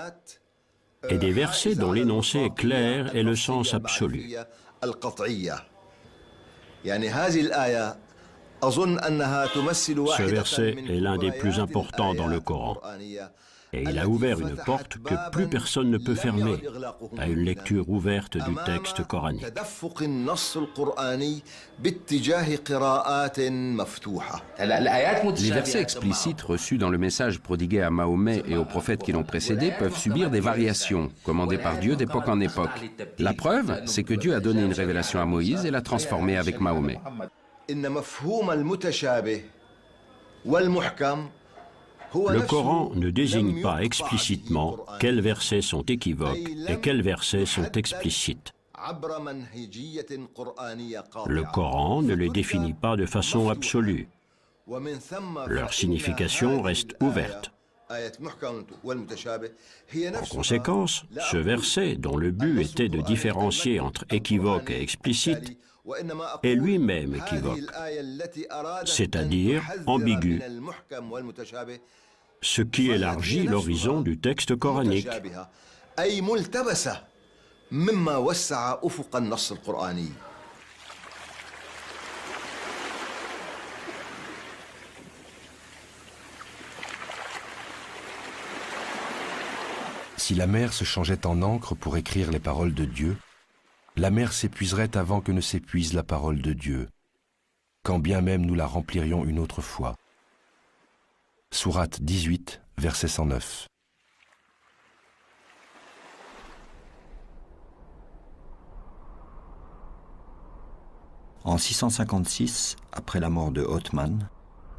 et des versets dont l'énoncé est clair et le sens absolu. Ce verset est l'un des plus importants dans le Coran. Et il a ouvert une porte que plus personne ne peut fermer à une lecture ouverte du texte coranique. Les versets explicites reçus dans le message prodigué à Mahomet et aux prophètes qui l'ont précédé peuvent subir des variations, commandées par Dieu d'époque en époque. La preuve, c'est que Dieu a donné une révélation à Moïse et l'a transformée avec Mahomet. Le Coran ne désigne pas explicitement quels versets sont équivoques et quels versets sont explicites. Le Coran ne les définit pas de façon absolue. Leur signification reste ouverte. En conséquence, ce verset, dont le but était de différencier entre équivoque et explicite, est lui-même équivoque, c'est-à-dire ambigu, ce qui élargit l'horizon du texte coranique. Si la mer se changeait en encre pour écrire les paroles de Dieu, la mer s'épuiserait avant que ne s'épuise la parole de Dieu, quand bien même nous la remplirions une autre fois. Sourate 18, verset 109. En 656, après la mort de Othman,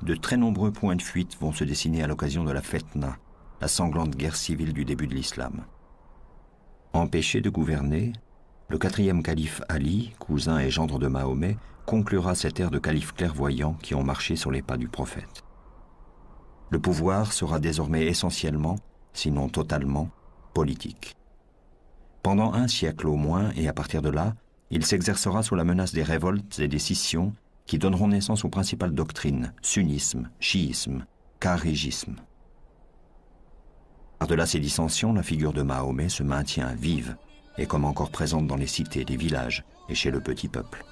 de très nombreux points de fuite vont se dessiner à l'occasion de la Fetna, la sanglante guerre civile du début de l'islam. Empêché de gouverner, le 4e calife Ali, cousin et gendre de Mahomet, conclura cette ère de califes clairvoyants qui ont marché sur les pas du prophète. Le pouvoir sera désormais essentiellement, sinon totalement, politique. Pendant un siècle au moins, et à partir de là, il s'exercera sous la menace des révoltes et des scissions qui donneront naissance aux principales doctrines, sunnisme, chiisme, kharidjisme. Par-delà ces dissensions, la figure de Mahomet se maintient vive et comme encore présente dans les cités, les villages et chez le petit peuple.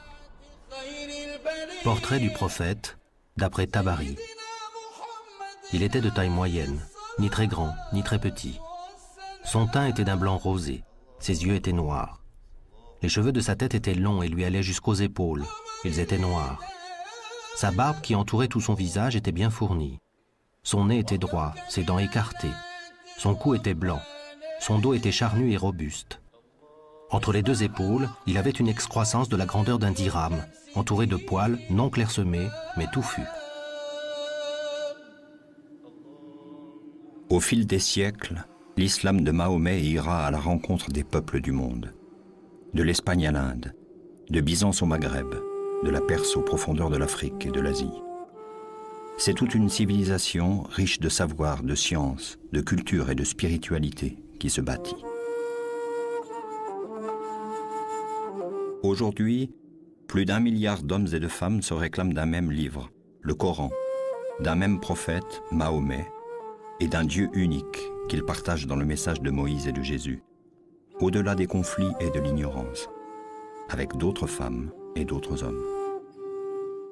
Portrait du prophète, d'après Tabari. Il était de taille moyenne, ni très grand, ni très petit. Son teint était d'un blanc rosé, ses yeux étaient noirs. Les cheveux de sa tête étaient longs et lui allaient jusqu'aux épaules, ils étaient noirs. Sa barbe qui entourait tout son visage était bien fournie. Son nez était droit, ses dents écartées. Son cou était blanc, son dos était charnu et robuste. Entre les deux épaules, il avait une excroissance de la grandeur d'un dirham, entouré de poils non clairsemés, mais touffus. Au fil des siècles, l'islam de Mahomet ira à la rencontre des peuples du monde. De l'Espagne à l'Inde, de Byzance au Maghreb, de la Perse aux profondeurs de l'Afrique et de l'Asie. C'est toute une civilisation riche de savoir, de science, de culture et de spiritualité qui se bâtit. Aujourd'hui, plus d'1 milliard d'hommes et de femmes se réclament d'un même livre, le Coran, d'un même prophète, Mahomet, et d'un Dieu unique qu'ils partagent dans le message de Moïse et de Jésus, au-delà des conflits et de l'ignorance, avec d'autres femmes et d'autres hommes.